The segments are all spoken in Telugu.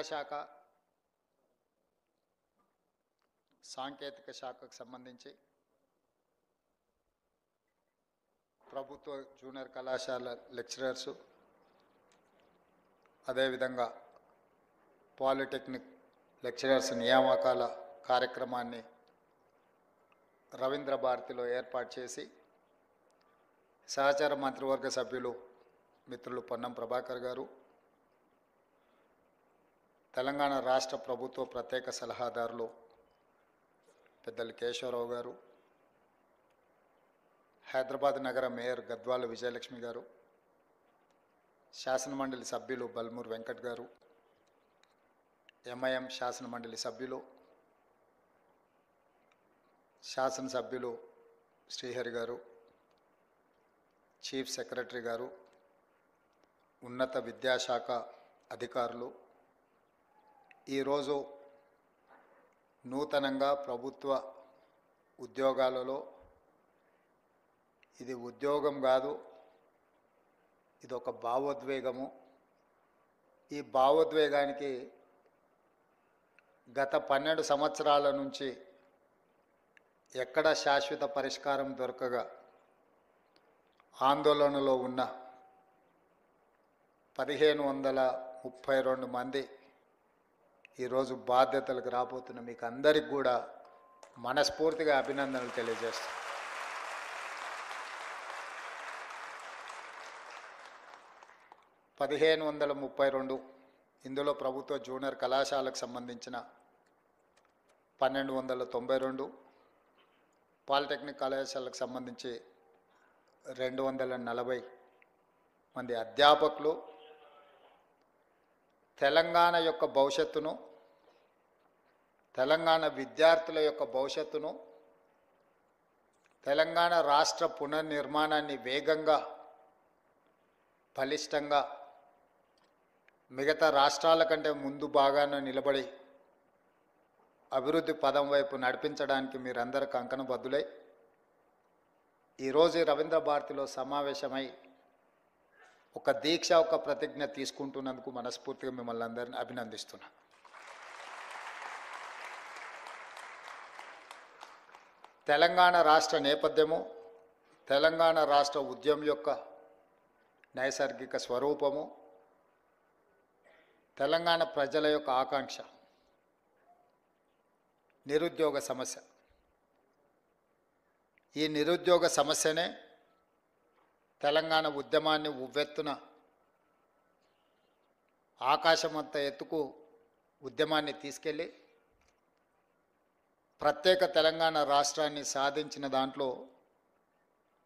విద్యాశాఖ సాంకేతిక శాఖకు సంబంధించి ప్రభుత్వ జూనియర్ కళాశాల లెక్చరర్సు అదేవిధంగా పాలిటెక్నిక్ లెక్చరర్స్ నియామకాల కార్యక్రమాన్ని రవీంద్ర భారతిలో ఏర్పాటు చేసి సహచార మంత్రివర్గ సభ్యులు మిత్రులు పొన్నం ప్రభాకర్ గారు, తెలంగాణ రాష్ట్ర ప్రభుత్వ ప్రత్యేక సలహాదారులు పెద్దలు కేశవరావు గారు, హైదరాబాద్ నగర మేయర్ గద్వాల విజయలక్ష్మి గారు, శాసనమండలి సభ్యులు బల్మూర్ వెంకట్ గారు, ఎంఐఎం శాసనమండలి సభ్యులు శాసనసభ్యులు శ్రీహరి గారు, చీఫ్ సెక్రటరీ గారు, ఉన్నత విద్యాశాఖ అధికారులు, ఈరోజు నూతనంగా ప్రభుత్వ ఉద్యోగాలలో ఇది ఉద్యోగం కాదు, ఇది ఒక భావోద్వేగము. ఈ భావోద్వేగానికి గత 12 సంవత్సరాల నుంచి ఎక్కడ శాశ్వత పరిష్కారం దొరకగా ఆందోళనలో ఉన్న 1532 మంది ఈరోజు బాధ్యతలకు రాబోతున్న మీకు అందరికి కూడా మనస్ఫూర్తిగా అభినందనలు తెలియజేస్తాను. ఇందులో ప్రభుత్వ జూనియర్ కళాశాలకు సంబంధించిన 1292, పాలిటెక్నిక్ కళాశాలకు సంబంధించి 240 మంది అధ్యాపకులు తెలంగాణ యొక్క భవిష్యత్తును, తెలంగాణ విద్యార్థుల యొక్క భవిష్యత్తును, తెలంగాణ రాష్ట్ర పునర్నిర్మాణాన్ని వేగంగా బలిష్టంగా మిగతా రాష్ట్రాల కంటే ముందు బాగానే నిలబడి అభివృద్ధి పదం వైపు నడిపించడానికి మీరందరూ కంకణబద్ధులై ఈరోజు రవీంద్ర భారతిలో సమావేశమై ఒక దీక్ష, ఒక ప్రతిజ్ఞ తీసుకుంటున్నందుకు మనస్ఫూర్తిగా మిమ్మల్ని అందరినీ అభినందిస్తున్నా. తెలంగాణ రాష్ట్ర నేపథ్యము, తెలంగాణ రాష్ట్ర ఉద్యమం యొక్క నైసర్గిక స్వరూపము, తెలంగాణ ప్రజల యొక్క ఆకాంక్ష నిరుద్యోగ సమస్య. ఈ నిరుద్యోగ సమస్యనే తెలంగాణ ఉద్యమాన్ని ఉవ్వెత్తున ఆకాశమంత ఎత్తుకు ఉద్యమాన్ని తీసుకెళ్ళి ప్రత్యేక తెలంగాణ రాష్ట్రాన్ని సాధించిన దాంట్లో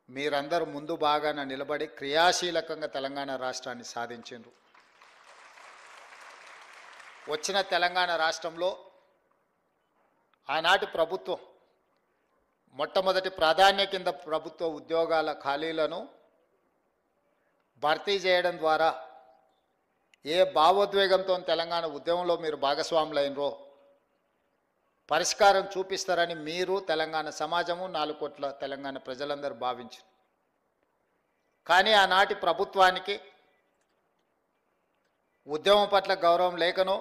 మీరందరూ ముందు బాగాన నిలబడి క్రియాశీలకంగా తెలంగాణ రాష్ట్రాన్ని సాధించారు. వచ్చిన తెలంగాణ రాష్ట్రంలో ఆనాటి ప్రభుత్వం మొట్టమొదటి ప్రాధాన్య కింద ప్రభుత్వ ఉద్యోగాల ఖాళీలను భర్తీ చేయడం ద్వారా ఏ భావోద్వేగంతో తెలంగాణ ఉద్యమంలో మీరు భాగస్వాములైనరో పరిష్కారం చూపిస్తారని మీరు, తెలంగాణ సమాజము, 4 కోట్ల తెలంగాణ ప్రజలందరూ భావించారు. కానీ ఆనాటి ప్రభుత్వానికి ఉద్యమం పట్ల గౌరవం లేకనో,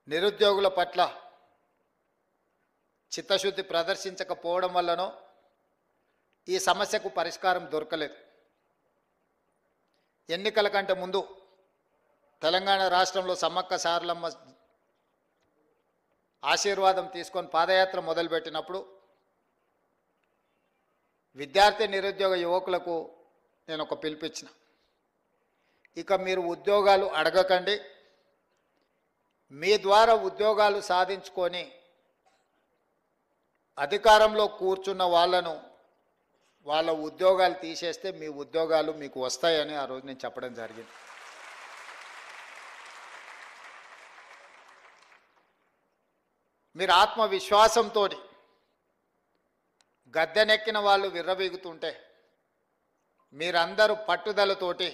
నిరుద్యోగుల పట్ల చిత్తశుద్ధి ప్రదర్శించకపోవడం వల్లనో ఈ సమస్యకు పరిష్కారం దొరకలేదు. ఎన్నికల కంటే ముందు తెలంగాణ రాష్ట్రంలో సమ్మక్క సారలమ్మ ఆశీర్వాదం తీసుకొని పాదయాత్ర మొదలుపెట్టినప్పుడు విద్యార్థి నిరుద్యోగ యువకులకు నేను ఒక పిలుపిచ్చిన, ఇక మీరు ఉద్యోగాలు అడగకండి, మీ ద్వారా ఉద్యోగాలు సాధించుకొని అధికారంలో కూర్చున్న వాళ్ళ ఉద్యోగాలు తీసేస్తే మీ ఉద్యోగాలు మీకు వస్తాయని ఆ రోజు నేను చెప్పడం జరిగింది. మీరు ఆత్మవిశ్వాసంతో గద్దెనెక్కిన వాళ్ళు విర్రవీగుతుంటే మీరందరూ పట్టుదలతోటి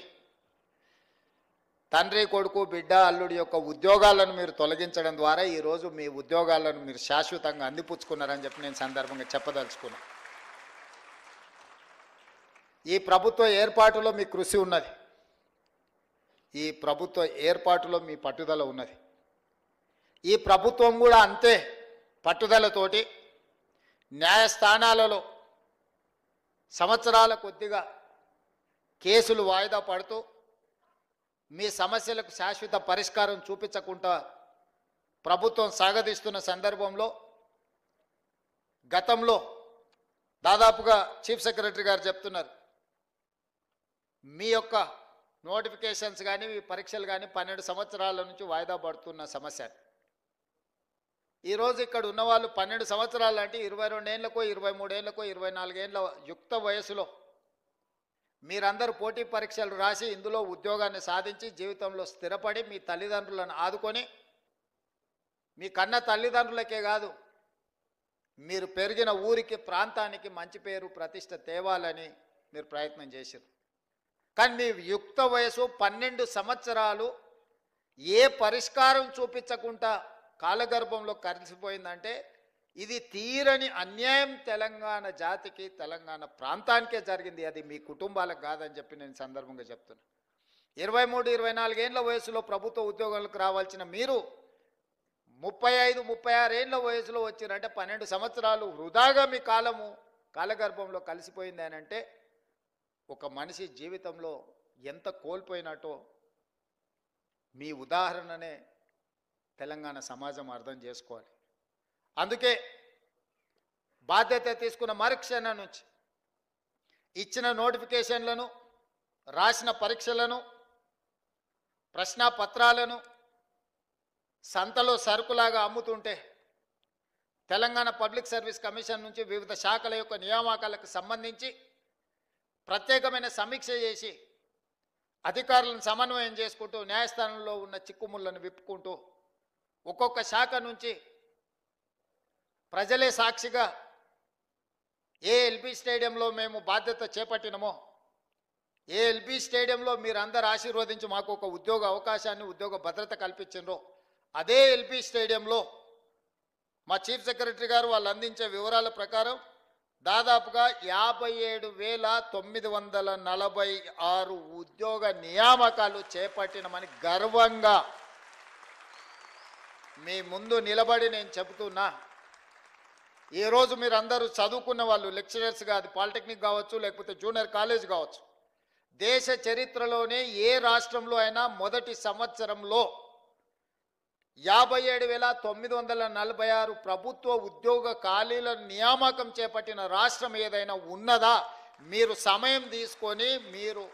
తండ్రి, కొడుకు, బిడ్డ, అల్లుడి యొక్క ఉద్యోగాలను మీరు తొలగించడం ద్వారా ఈరోజు మీ ఉద్యోగాలను మీరు శాశ్వతంగా అందిపుచ్చుకున్నారని చెప్పి నేను సందర్భంగా చెప్పదలుచుకున్నాను. ఈ ప్రభుత్వ ఏర్పాటులో మీ కృషి ఉన్నది. ఈ ప్రభుత్వ ఏర్పాటులో మీ పట్టుదల ఉన్నది. ఈ ప్రభుత్వం కూడా అంతే పట్టుదలతోటి న్యాయస్థానాలలో సంవత్సరాల కొద్దిగా కేసులు వాయిదా పడుతూ మీ సమస్యలకు శాశ్వత పరిష్కారం చూపించకుండా ప్రభుత్వం సాగదీస్తున్న సందర్భంలో గతంలో దాదాపుగా చీఫ్ సెక్రటరీ గారు చెప్తున్నారు, మీ యొక్క నోటిఫికేషన్స్ కానీ మీ పరీక్షలు కానీ 12 సంవత్సరాల నుంచి వాయిదా పడుతున్న సమస్య. ఈరోజు ఇక్కడ ఉన్నవాళ్ళు 12 సంవత్సరాలు అంటే 22 ఏళ్ళకో 23 ఏళ్ళకో 24 ఏళ్ళ యుక్త వయసులో మీరందరూ పోటీ పరీక్షలు రాసి ఇందులో ఉద్యోగాన్ని సాధించి జీవితంలో స్థిరపడి మీ తల్లిదండ్రులను ఆదుకొని మీ కన్న తల్లిదండ్రులకే కాదు మీరు పెరిగిన ఊరికి ప్రాంతానికి మంచి పేరు ప్రతిష్ట తేవాలని మీరు ప్రయత్నం చేశారు. కానీ మీ యుక్త వయసు 12 సంవత్సరాలు ఏ పరిష్కారం చూపించకుండా కాలగర్భంలో కలిసిపోయిందంటే ఇది తీరని అన్యాయం తెలంగాణ జాతికి తెలంగాణ ప్రాంతానికే జరిగింది. అది మీ కుటుంబాలకు కాదని చెప్పి నేను సందర్భంగా చెప్తున్నా. 23-24 ఏళ్ళ వయసులో ప్రభుత్వ ఉద్యోగాలకు రావాల్సిన మీరు 35-36 ఏళ్ళ వయసులో వచ్చిరంటే 12 సంవత్సరాలు వృధాగా మీ కాలగర్భంలో కలిసిపోయింది అని అంటే ఒక మనిషి జీవితంలో ఎంత కోల్పోయినట్టో మీ ఉదాహరణనే తెలంగాణ సమాజం అర్థం చేసుకోవాలి. అందుకే బాధ్యత తీసుకున్న మరుక్షణం నుంచి ఇచ్చిన నోటిఫికేషన్లను, రాసిన పరీక్షలను, ప్రశ్నాపత్రాలను సంతలో సరుకులాగా అమ్ముతుంటే తెలంగాణ పబ్లిక్ సర్వీస్ కమిషన్ నుంచి వివిధ శాఖల యొక్క నియామకాలకు సంబంధించి ప్రత్యేకమైన సమీక్ష చేసి అధికారులను సమన్వయం చేసుకుంటూ న్యాయస్థానంలో ఉన్న చిక్కుముళ్లను విప్పుకుంటూ ఒక్కొక్క శాఖ నుంచి ప్రజలే సాక్షిగా ఏ ఎల్బీ స్టేడియంలో మేము బాధ్యత చేపట్టినమో, ఏ ఎల్బీ స్టేడియంలో మీరందరూ ఆశీర్వదించి మాకు ఒక ఉద్యోగ అవకాశాన్ని, ఉద్యోగ భద్రత కల్పించారో అదే ఎల్బీ స్టేడియంలో మా చీఫ్ సెక్రటరీ గారు వాళ్ళు అందించే వివరాల ప్రకారం దాదాపుగా 57,946 ఉద్యోగ నియామకాలు చేపట్టినమని గర్వంగా మీ ముందు నిలబడి నేను చెబుతున్నా. ఈరోజు మీరు అందరూ చదువుకున్న వాళ్ళు, లెక్చరర్స్ కాదు, పాలిటెక్నిక్ కావచ్చు లేకపోతే జూనియర్ కాలేజ్ కావచ్చు, దేశ చరిత్రలోనే ఏ రాష్ట్రంలో అయినా మొదటి సంవత్సరంలో 57,946 ప్రభుత్వ ఉద్యోగ ఖాళీల నియామకం చేపట్టిన రాష్ట్రం ఏదైనా ఉన్నదా? మీరు సమయం తీసుకొని మీరు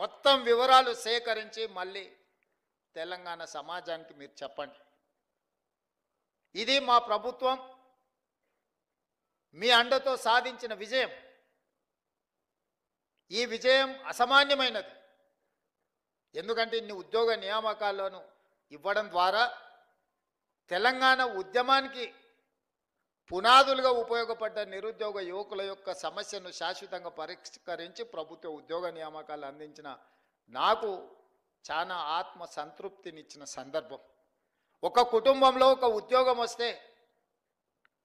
మొత్తం వివరాలు సేకరించి మళ్ళీ తెలంగాణ సమాజానికి మీరు చెప్పండి. ఇది మా ప్రభుత్వం మీ అండతో సాధించిన విజయం. ఈ విజయం అసామాన్యమైనది. ఎందుకంటే ఇన్ని ఉద్యోగ నియామకాలను ఇవ్వడం ద్వారా తెలంగాణ ఉద్యమానికి పునాదులుగా ఉపయోగపడ్డ నిరుద్యోగ యువకుల యొక్క సమస్యను శాశ్వతంగా పరిష్కరించి ప్రభుత్వ ఉద్యోగ నియామకాలు అందించిన నాకు చాలా ఆత్మ సంతృప్తినిచ్చిన సందర్భం. ఒక కుటుంబంలో ఒక ఉద్యోగం వస్తే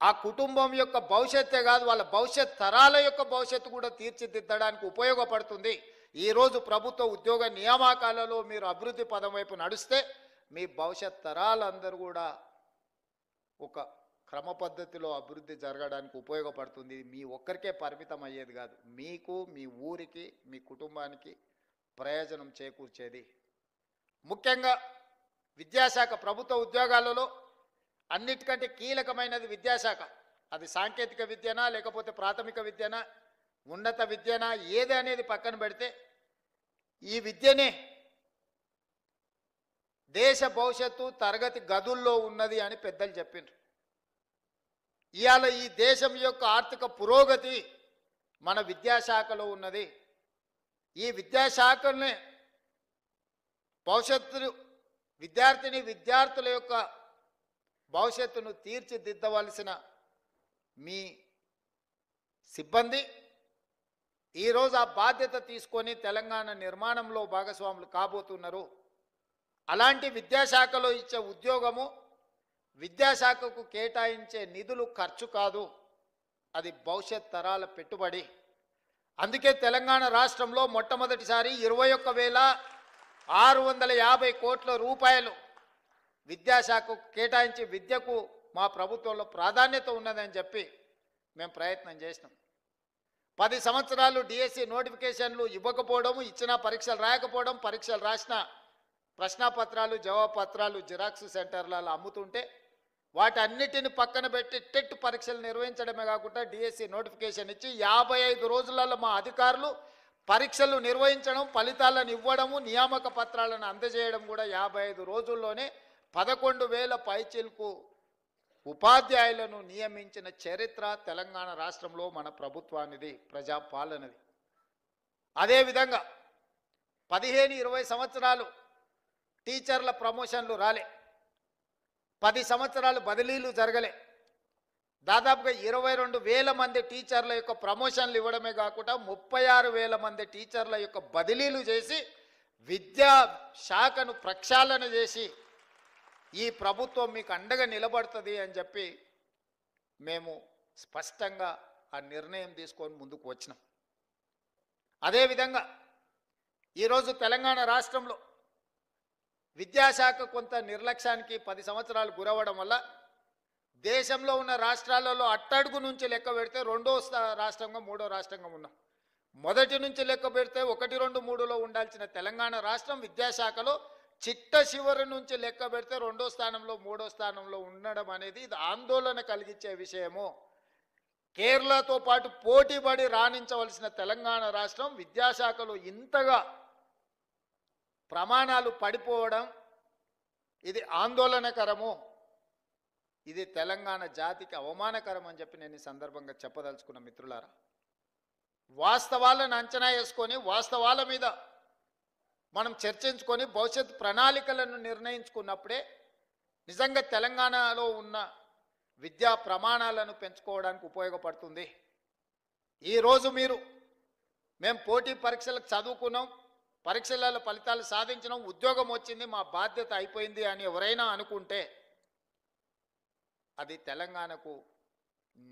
ఆ కుటుంబం యొక్క భవిష్యత్తే కాదు, వాళ్ళ భవిష్యత్ తరాల యొక్క భవిష్యత్తు కూడా తీర్చిదిద్దడానికి ఉపయోగపడుతుంది. ఈరోజు ప్రభుత్వ ఉద్యోగ నియామకాలలో మీరు అభివృద్ధి పదం వైపు నడుస్తే మీ భవిష్యత్ తరాలందరూ కూడా ఒక క్రమ పద్ధతిలో అభివృద్ధి జరగడానికి ఉపయోగపడుతుంది. మీ ఒక్కరికే పరిమితం అయ్యేది కాదు, మీకు, మీ ఊరికి, మీ కుటుంబానికి ప్రయోజనం చేకూర్చేది. ముఖ్యంగా విద్యాశాఖ, ప్రభుత్వ ఉద్యోగాలలో అన్నిటికంటే కీలకమైనది విద్యాశాఖ. అది సాంకేతిక విద్యనా లేకపోతే ప్రాథమిక విద్యనా ఉన్నత విద్యనా ఏది అనేది పక్కన పెడితే ఈ విద్యనే దేశ భవిష్యత్తు తరగతి గదుల్లో ఉన్నది అని పెద్దలు చెప్పిండ్రు. ఇవాళ ఈ దేశం యొక్క ఆర్థిక పురోగతి మన విద్యాశాఖలో ఉన్నది. ఈ విద్యాశాఖనే భవిష్యత్తు విద్యార్థుల యొక్క భవిష్యత్తును తీర్చిదిద్దవలసిన మీ సిబ్బంది ఈరోజు ఆ బాధ్యత తీసుకొని తెలంగాణ నిర్మాణంలో భాగస్వాములు కాబోతున్నారు. అలాంటి విద్యాశాఖలో ఇచ్చే ఉద్యోగము విద్యాశాఖకు కేటాయించే నిధులు ఖర్చు కాదు, అది భవిష్యత్ తరాల పెట్టుబడి. అందుకే తెలంగాణ రాష్ట్రంలో మొట్టమొదటిసారి 21,000 650 కోట్ల రూపాయలు విద్యాశాఖకు కేటాయించి విద్యకు మా ప్రభుత్వంలో ప్రాధాన్యత ఉన్నదని చెప్పి మేము ప్రయత్నం చేసినాం. 10 సంవత్సరాలు డిఎస్సి నోటిఫికేషన్లు ఇవ్వకపోవడం, ఇచ్చిన పరీక్షలు రాయకపోవడం, పరీక్షలు రాసిన ప్రశ్నాపత్రాలు జవాబు పత్రాలు జిరాక్స్ సెంటర్లలో అమ్ముతుంటే వాటన్నిటిని పక్కన పెట్టి టెట్ పరీక్షలు నిర్వహించడమే కాకుండా డిఎస్సి నోటిఫికేషన్ ఇచ్చి 55 రోజులలో మా అధికారులు పరీక్షలు నిర్వహించడం, ఫలితాలను ఇవ్వడము, నియామక పత్రాలను అందజేయడం కూడా 55 రోజుల్లోనే 11,000 పైచిలకు ఉపాధ్యాయులను నియమించిన చరిత్ర తెలంగాణ రాష్ట్రంలో మన ప్రభుత్వానిది, ప్రజాపాలనది. అదేవిధంగా 15-20 సంవత్సరాలు టీచర్ల ప్రమోషన్లు రాలే, 10 సంవత్సరాలు బదిలీలు జరగలే. దాదాపుగా 22,000 మంది టీచర్ల యొక్క ప్రమోషన్లు ఇవ్వడమే కాకుండా 36,000 మంది టీచర్ల యొక్క బదిలీలు చేసి విద్యా శాఖను ప్రక్షాళన చేసి ఈ ప్రభుత్వం మీకు అండగా నిలబడుతుంది అని చెప్పి మేము స్పష్టంగా ఆ నిర్ణయం తీసుకొని ముందుకు వచ్చినాం. అదేవిధంగా ఈరోజు తెలంగాణ రాష్ట్రంలో విద్యాశాఖ కొంత నిర్లక్ష్యానికి 10 సంవత్సరాలు గురవడం వల్ల దేశంలో ఉన్న రాష్ట్రాలలో అట్టడుగు నుంచి లెక్క పెడితే 2వ రాష్ట్రంగా 3వ రాష్ట్రంగా ఉన్నాం. మొదటి నుంచి లెక్క పెడితే 1, 2, 3లో ఉండాల్సిన తెలంగాణ రాష్ట్రం విద్యాశాఖలో చిట్ట చివరి నుంచి లెక్క పెడితే 2వ స్థానంలో 3వ స్థానంలో ఉండడం అనేది ఇది ఆందోళన కలిగించే విషయము. కేరళతో పాటు పోటీపడి రాణించవలసిన తెలంగాణ రాష్ట్రం విద్యాశాఖలో ఇంతగా ప్రమాణాలు పడిపోవడం ఇది ఆందోళనకరము, ఇది తెలంగాణ జాతికి అవమానకరం అని చెప్పి నేను ఈ సందర్భంగా చెప్పదలుచుకున్న మిత్రులారా. వాస్తవాలను అంచనా వేసుకొని వాస్తవాల మీద మనం చర్చించుకొని భవిష్యత్ ప్రణాళికలను నిర్ణయించుకున్నప్పుడే నిజంగా తెలంగాణలో ఉన్న విద్యా ప్రమాణాలను పెంచుకోవడానికి ఉపయోగపడుతుంది. ఈరోజు మేము పోటీ పరీక్షలకు చదువుకున్నాం, పరీక్షలలో ఫలితాలు సాధించినాం, ఉద్యోగం వచ్చింది, మా బాధ్యత అయిపోయింది అని ఎవరైనా అనుకుంటే అది తెలంగాణకు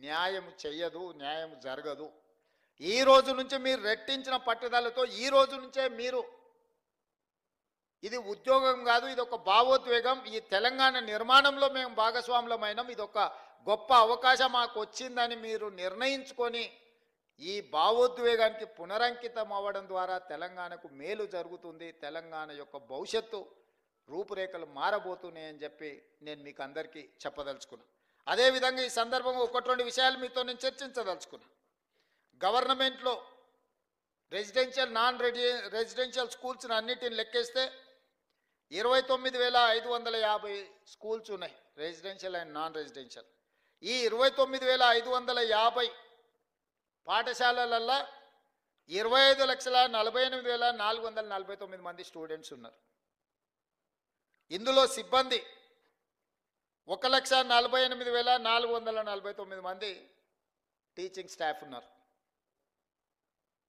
న్యాయం చెయ్యదు, న్యాయం జరగదు. ఈ రోజు నుంచి మీరు రెట్టించిన పట్టుదలతో ఈ రోజు నుంచే మీరు ఇది ఉద్యోగం కాదు, ఇది ఒక భావోద్వేగం, ఈ తెలంగాణ నిర్మాణంలో మేము భాగస్వాములమైనాం, ఇది ఒక గొప్ప అవకాశం మాకు వచ్చిందని మీరు నిర్ణయించుకొని ఈ భావోద్వేగానికి పునరంకితం అవ్వడం ద్వారా తెలంగాణకు మేలు జరుగుతుంది, తెలంగాణ యొక్క భవిష్యత్తు రూపురేఖలు మారబోతున్నాయని చెప్పి నేను మీకు అందరికీ చెప్పదలుచుకున్నాను. అదేవిధంగా ఈ సందర్భంగా 1-2 విషయాలు మీతో నేను చర్చించదలుచుకున్నాను. గవర్నమెంట్లో రెసిడెన్షియల్ నాన్ రెసిడెన్షియల్ స్కూల్స్ని అన్నిటిని లెక్కేస్తే 29,550 స్కూల్స్ ఉన్నాయి, రెసిడెన్షియల్ అండ్ నాన్ రెసిడెన్షియల్. ఈ 29,550 పాఠశాలలలో 25,48,449 మంది స్టూడెంట్స్ ఉన్నారు. ఇందులో సిబ్బంది 1,48,449 మంది టీచింగ్ స్టాఫ్ ఉన్నారు.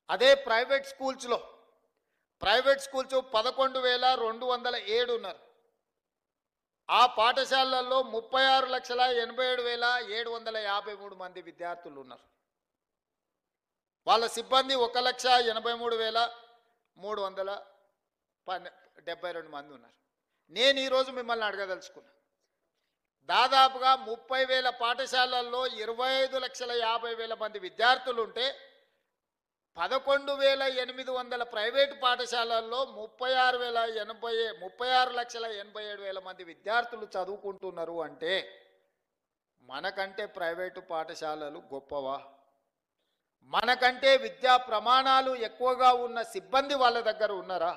అదే ప్రైవేట్ స్కూల్స్ 11,207 ఉన్నారు. ఆ పాఠశాలల్లో 36,87,753 మంది విద్యార్థులు ఉన్నారు. వాళ్ళ సిబ్బంది 1,83,372 మంది ఉన్నారు. నేను ఈరోజు మిమ్మల్ని అడగదలుచుకున్నా, దాదాపుగా 30,000 పాఠశాలల్లో 25,50,000 మంది విద్యార్థులు ఉంటే 11,800 ప్రైవేటు పాఠశాలల్లో 36,87,000 మంది విద్యార్థులు చదువుకుంటున్నారు అంటే మనకంటే ప్రైవేటు పాఠశాలలు గొప్పవా? మనకంటే విద్యా ప్రమాణాలు ఎక్కువగా ఉన్న సిబ్బంది వాళ్ళ దగ్గర ఉన్నారా?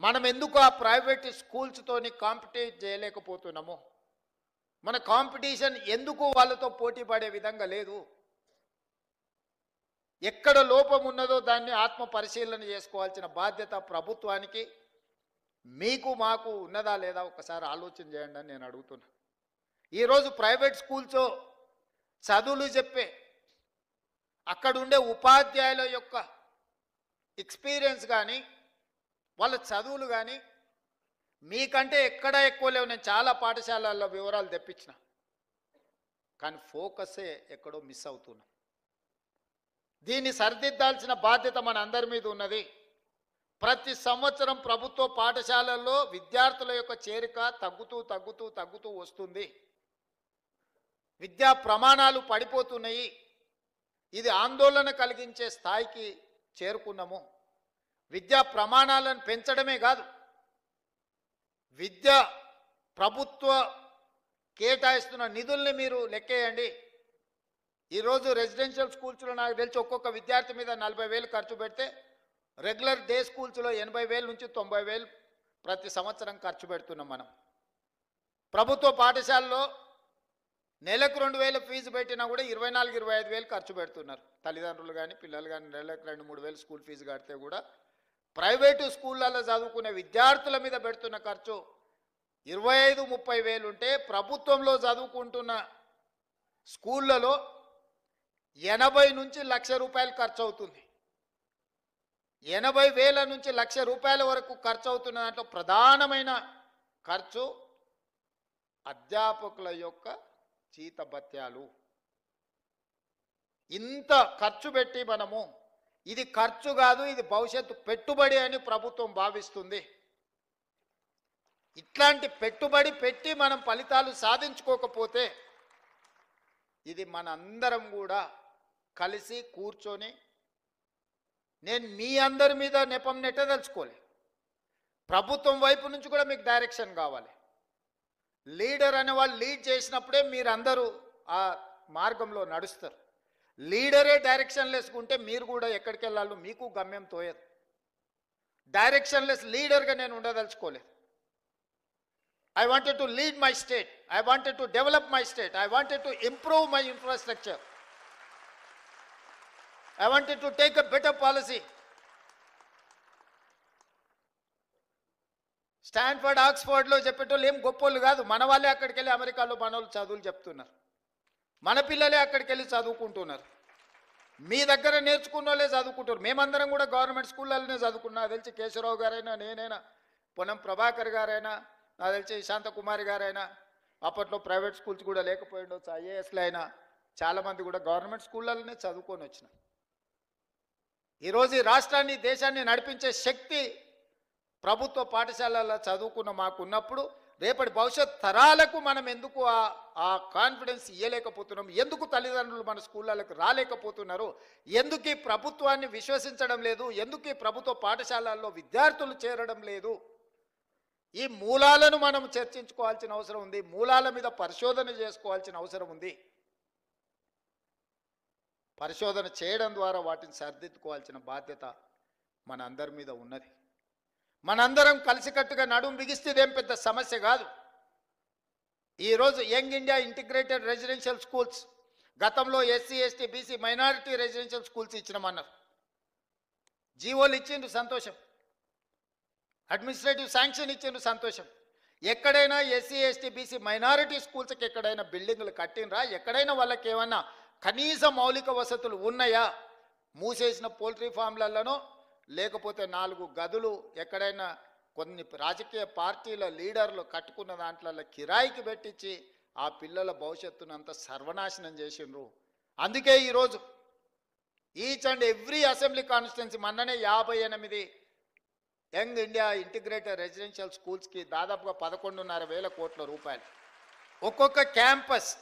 మనం ఎందుకు ఆ ప్రైవేట్ స్కూల్స్తోని కాంపిటీట్ చేయలేకపోతున్నాము? మన కాంపిటీషన్ ఎందుకు వాళ్ళతో పోటీ పడే విధంగా లేదు? ఎక్కడ లోపం ఉన్నదో దాన్ని ఆత్మ పరిశీలన చేసుకోవాల్సిన బాధ్యత ప్రభుత్వానికి, మీకు మాకు ఉన్నదా లేదా ఒకసారి ఆలోచన చేయండి అని నేను అడుగుతున్నా. ఈరోజు ప్రైవేట్ స్కూల్స్ చదువులు చెప్పే అక్కడుండే ఉపాధ్యాయుల యొక్క ఎక్స్పీరియన్స్ కానీ వాళ్ళ చదువులు కానీ మీకంటే ఎక్కడా ఎక్కువ లేవు. నేను చాలా పాఠశాలల్లో వివరాలు తెప్పించిన, కానీ ఫోకసే ఎక్కడో మిస్ అవుతున్నాం. దీన్ని సరిదిద్దాల్సిన బాధ్యత మన అందరి మీద ఉన్నది. ప్రతి సంవత్సరం ప్రభుత్వ పాఠశాలల్లో విద్యార్థుల యొక్క చేరిక తగ్గుతూ వస్తుంది. విద్యా ప్రమాణాలు పడిపోతున్నాయి. ఇది ఆందోళన కలిగించే స్థాయికి చేరుకున్నాము. విద్యా ప్రమాణాలను పెంచడమే కాదు, విద్య ప్రభుత్వ కేటాయిస్తున్న నిధుల్ని మీరు లెక్కేయండి. ఈరోజు రెసిడెన్షియల్ స్కూల్స్లో నాకు తెలిసి ఒక్కొక్క విద్యార్థి మీద 40,000 ఖర్చు పెడితే రెగ్యులర్ డే స్కూల్స్లో 80,000 నుంచి 90,000 ప్రతి సంవత్సరం ఖర్చు పెడుతున్నాం మనం. ప్రభుత్వ పాఠశాలలో నెలకు 2,000 ఫీజు పెట్టినా కూడా 24,000-25,000 ఖర్చు పెడుతున్నారు తల్లిదండ్రులు కానీ పిల్లలు కానీ. నెలకు 2,000-3,000 స్కూల్ ఫీజు కడితే కూడా ప్రైవేటు స్కూళ్ళల్లో చదువుకునే విద్యార్థుల మీద పెడుతున్న ఖర్చు 25,000-30,000 ఉంటే ప్రభుత్వంలో చదువుకుంటున్న స్కూళ్ళలో 80 నుంచి ₹1,00,000 ఖర్చు అవుతుంది. 80,000 నుంచి ₹1,00,000 వరకు ఖర్చు అవుతున్న దాంట్లో ప్రధానమైన ఖర్చు అధ్యాపకుల యొక్క జీతభత్యాలు. ఇంత ఖర్చు పెట్టి మనము ఇది ఖర్చు కాదు, ఇది భవిష్యత్తు పెట్టుబడి అని ప్రభుత్వం భావిస్తుంది. ఇట్లాంటి పెట్టుబడి పెట్టి మనం ఫలితాలు సాధించుకోకపోతే ఇది మనందరం కూడా కలిసి కూర్చొని, నేను మీ అందరి మీద నెపం నెట్టదలుచుకోలే, ప్రభుత్వం వైపు నుంచి కూడా మీకు డైరెక్షన్ కావాలి. లీడర్ అనే వాళ్ళు లీడ్ చేసినప్పుడే మీరందరూ ఆ మార్గంలో నడుస్తారు. లీడరే డైరెక్షన్ లెస్కుంటే మీరు కూడా ఎక్కడికి వెళ్ళాలో మీకు గమ్యం తోయదు. డైరెక్షన్ లెస్ లీడర్గా నేను ఉండదలుచుకోలేదు. I wanted to lead my state. I wanted to develop my state. I wanted to improve my infrastructure. I wanted to take a better policy. Stanford, ఆక్స్ఫర్డ్లో చెప్పేటోళ్ళు ఏం గొప్పోళ్ళు కాదు. మన వాళ్ళే అక్కడికి వెళ్ళి అమెరికాలో మనోళ్ళు చదువులు చెప్తున్నారు. మన పిల్లలే అక్కడికి వెళ్ళి చదువుకుంటున్నారు. మీ దగ్గర నేర్చుకున్న వాళ్ళే చదువుకుంటారు. మేమందరం కూడా గవర్నమెంట్ స్కూళ్ళలోనే చదువుకున్నా. తెలిసి కేశవరావు గారైనా, నేనైనా, పొన్నం ప్రభాకర్ గారైనా, నాకు తెలిసి శాంతకుమారి గారైనా, అప్పట్లో ప్రైవేట్ స్కూల్స్ కూడా లేకపోయిండొచ్చు, ఐఏఎస్లు అయినా చాలామంది కూడా గవర్నమెంట్ స్కూళ్ళలోనే చదువుకొని వచ్చినాం. ఈరోజు ఈ రాష్ట్రాన్ని, దేశాన్ని నడిపించే శక్తి ప్రభుత్వ పాఠశాలల్లో చదువుకున్న మాకున్నప్పుడు రేపటి భవిష్యత్ తరాలకు మనం ఎందుకు ఆ కాన్ఫిడెన్స్ ఇవ్వలేకపోతున్నాం? ఎందుకు తల్లిదండ్రులు మన స్కూళ్ళకు రాలేకపోతున్నారు? ఎందుకు ఈ ప్రభుత్వాన్ని విశ్వసించడం లేదు? ఎందుకు ఈ ప్రభుత్వ పాఠశాలల్లో విద్యార్థులు చేరడం లేదు? ఈ మూలాలను మనం చర్చించుకోవాల్సిన అవసరం ఉంది. మూలాల మీద పరిశోధన చేసుకోవాల్సిన అవసరం ఉంది. పరిశోధన చేయడం ద్వారా వాటిని సరిదిద్దుకోవాల్సిన బాధ్యత మన అందరి మీద ఉన్నది. మనందరం కలిసికట్టుగా నడుం బిగిస్తే ఇదేం పెద్ద సమస్య కాదు. ఈరోజు young India integrated residential schools, గతంలో SC, ST, BC, minority residential schools ఇచ్చినామన్నారు. జీవోలు ఇచ్చిండ్రు, సంతోషం. అడ్మినిస్ట్రేటివ్ శాంక్షన్ ఇచ్చిండ్రు, సంతోషం. ఎక్కడైనా ఎస్సీ, ఎస్టీ, బీసీ, మైనారిటీ స్కూల్స్కి ఎక్కడైనా బిల్డింగులు కట్టినరా? ఎక్కడైనా వాళ్ళకి ఏమన్నా కనీస మౌలిక వసతులు ఉన్నాయా? మూసేసిన పోల్ట్రీ ఫామ్లలోనో లేకపోతే 4 గదులు ఎక్కడైనా కొన్ని రాజకీయ పార్టీల లీడర్లు కట్టుకున్న దాంట్లో కిరాయికి పెట్టించి ఆ పిల్లల భవిష్యత్తును అంతా సర్వనాశనం చేసిండ్రు. అందుకే ఈరోజు each and every assembly constituency మొన్ననే 58 యంగ్ ఇండియా ఇంటిగ్రేటెడ్ రెసిడెన్షియల్ స్కూల్స్కి దాదాపుగా 11,500 కోట్ల రూపాయలు. ఒక్కొక్క క్యాంపస్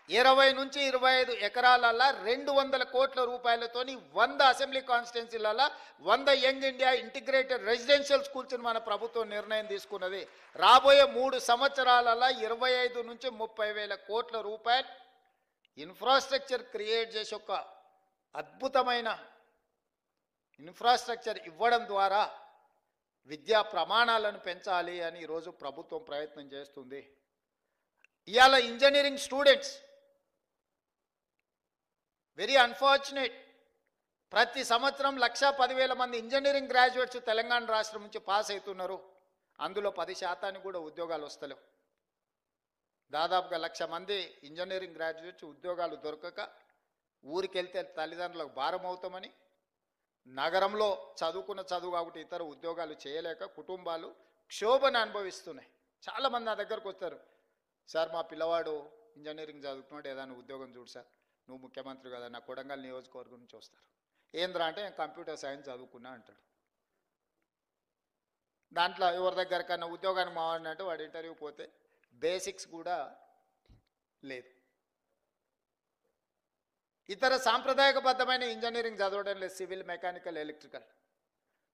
20 నుంచి 25 ఎకరాలలో 200 కోట్ల రూపాయలతోని 100 అసెంబ్లీ కాన్స్టిట్యున్సీలలో 100 యంగ్ ఇండియా ఇంటిగ్రేటెడ్ రెసిడెన్షియల్ స్కూల్స్ని మన ప్రభుత్వం నిర్ణయం తీసుకున్నది. రాబోయే 3 సంవత్సరాలలో 25 నుంచి 30,000 కోట్ల రూపాయలు ఇన్ఫ్రాస్ట్రక్చర్ క్రియేట్ చేసి ఒక అద్భుతమైన ఇన్ఫ్రాస్ట్రక్చర్ ఇవ్వడం ద్వారా విద్యా ప్రమాణాలను పెంచాలి అని ఈరోజు ప్రభుత్వం ప్రయత్నం చేస్తుంది. ఇవాళ ఇంజనీరింగ్ స్టూడెంట్స్ వెరీ అన్ఫార్చునేట్, ప్రతి సంవత్సరం 1,10,000 మంది ఇంజనీరింగ్ గ్రాడ్యుయేట్స్ తెలంగాణ రాష్ట్రం నుంచి పాస్ అవుతున్నారు. అందులో 10% కూడా ఉద్యోగాలు వస్తలేవు. దాదాపుగా 1,00,000 మంది ఇంజనీరింగ్ గ్రాడ్యుయేట్స్ ఉద్యోగాలు దొరకక ఊరికి వెళ్తే తల్లిదండ్రులకు భారం అవుతామని, నగరంలో చదువుకున్న చదువు కాబట్టి ఇతర ఉద్యోగాలు చేయలేక కుటుంబాలు క్షోభను అనుభవిస్తున్నాయి. చాలామంది నా దగ్గరకు వస్తారు, సార్ మా పిల్లవాడు ఇంజనీరింగ్ చదువుతున్నాడు, ఏదైనా ఉద్యోగం చూడు సార్, నువ్వు ముఖ్యమంత్రి కదా, నా కొడంగల్ నియోజకవర్గం నుంచి వస్తారు. ఏంద్రా అంటే కంప్యూటర్ సైన్స్ చదువుకున్నా అంటాడు. దాంట్లో ఎవరి దగ్గర కన్నా ఉద్యోగానికి మావాడినట్టు వాడు ఇంటర్వ్యూ పోతే బేసిక్స్ కూడా లేదు. ఇతర సాంప్రదాయకబద్ధమైన ఇంజనీరింగ్ చదవడం లేదు, సివిల్, మెకానికల్, ఎలక్ట్రికల్.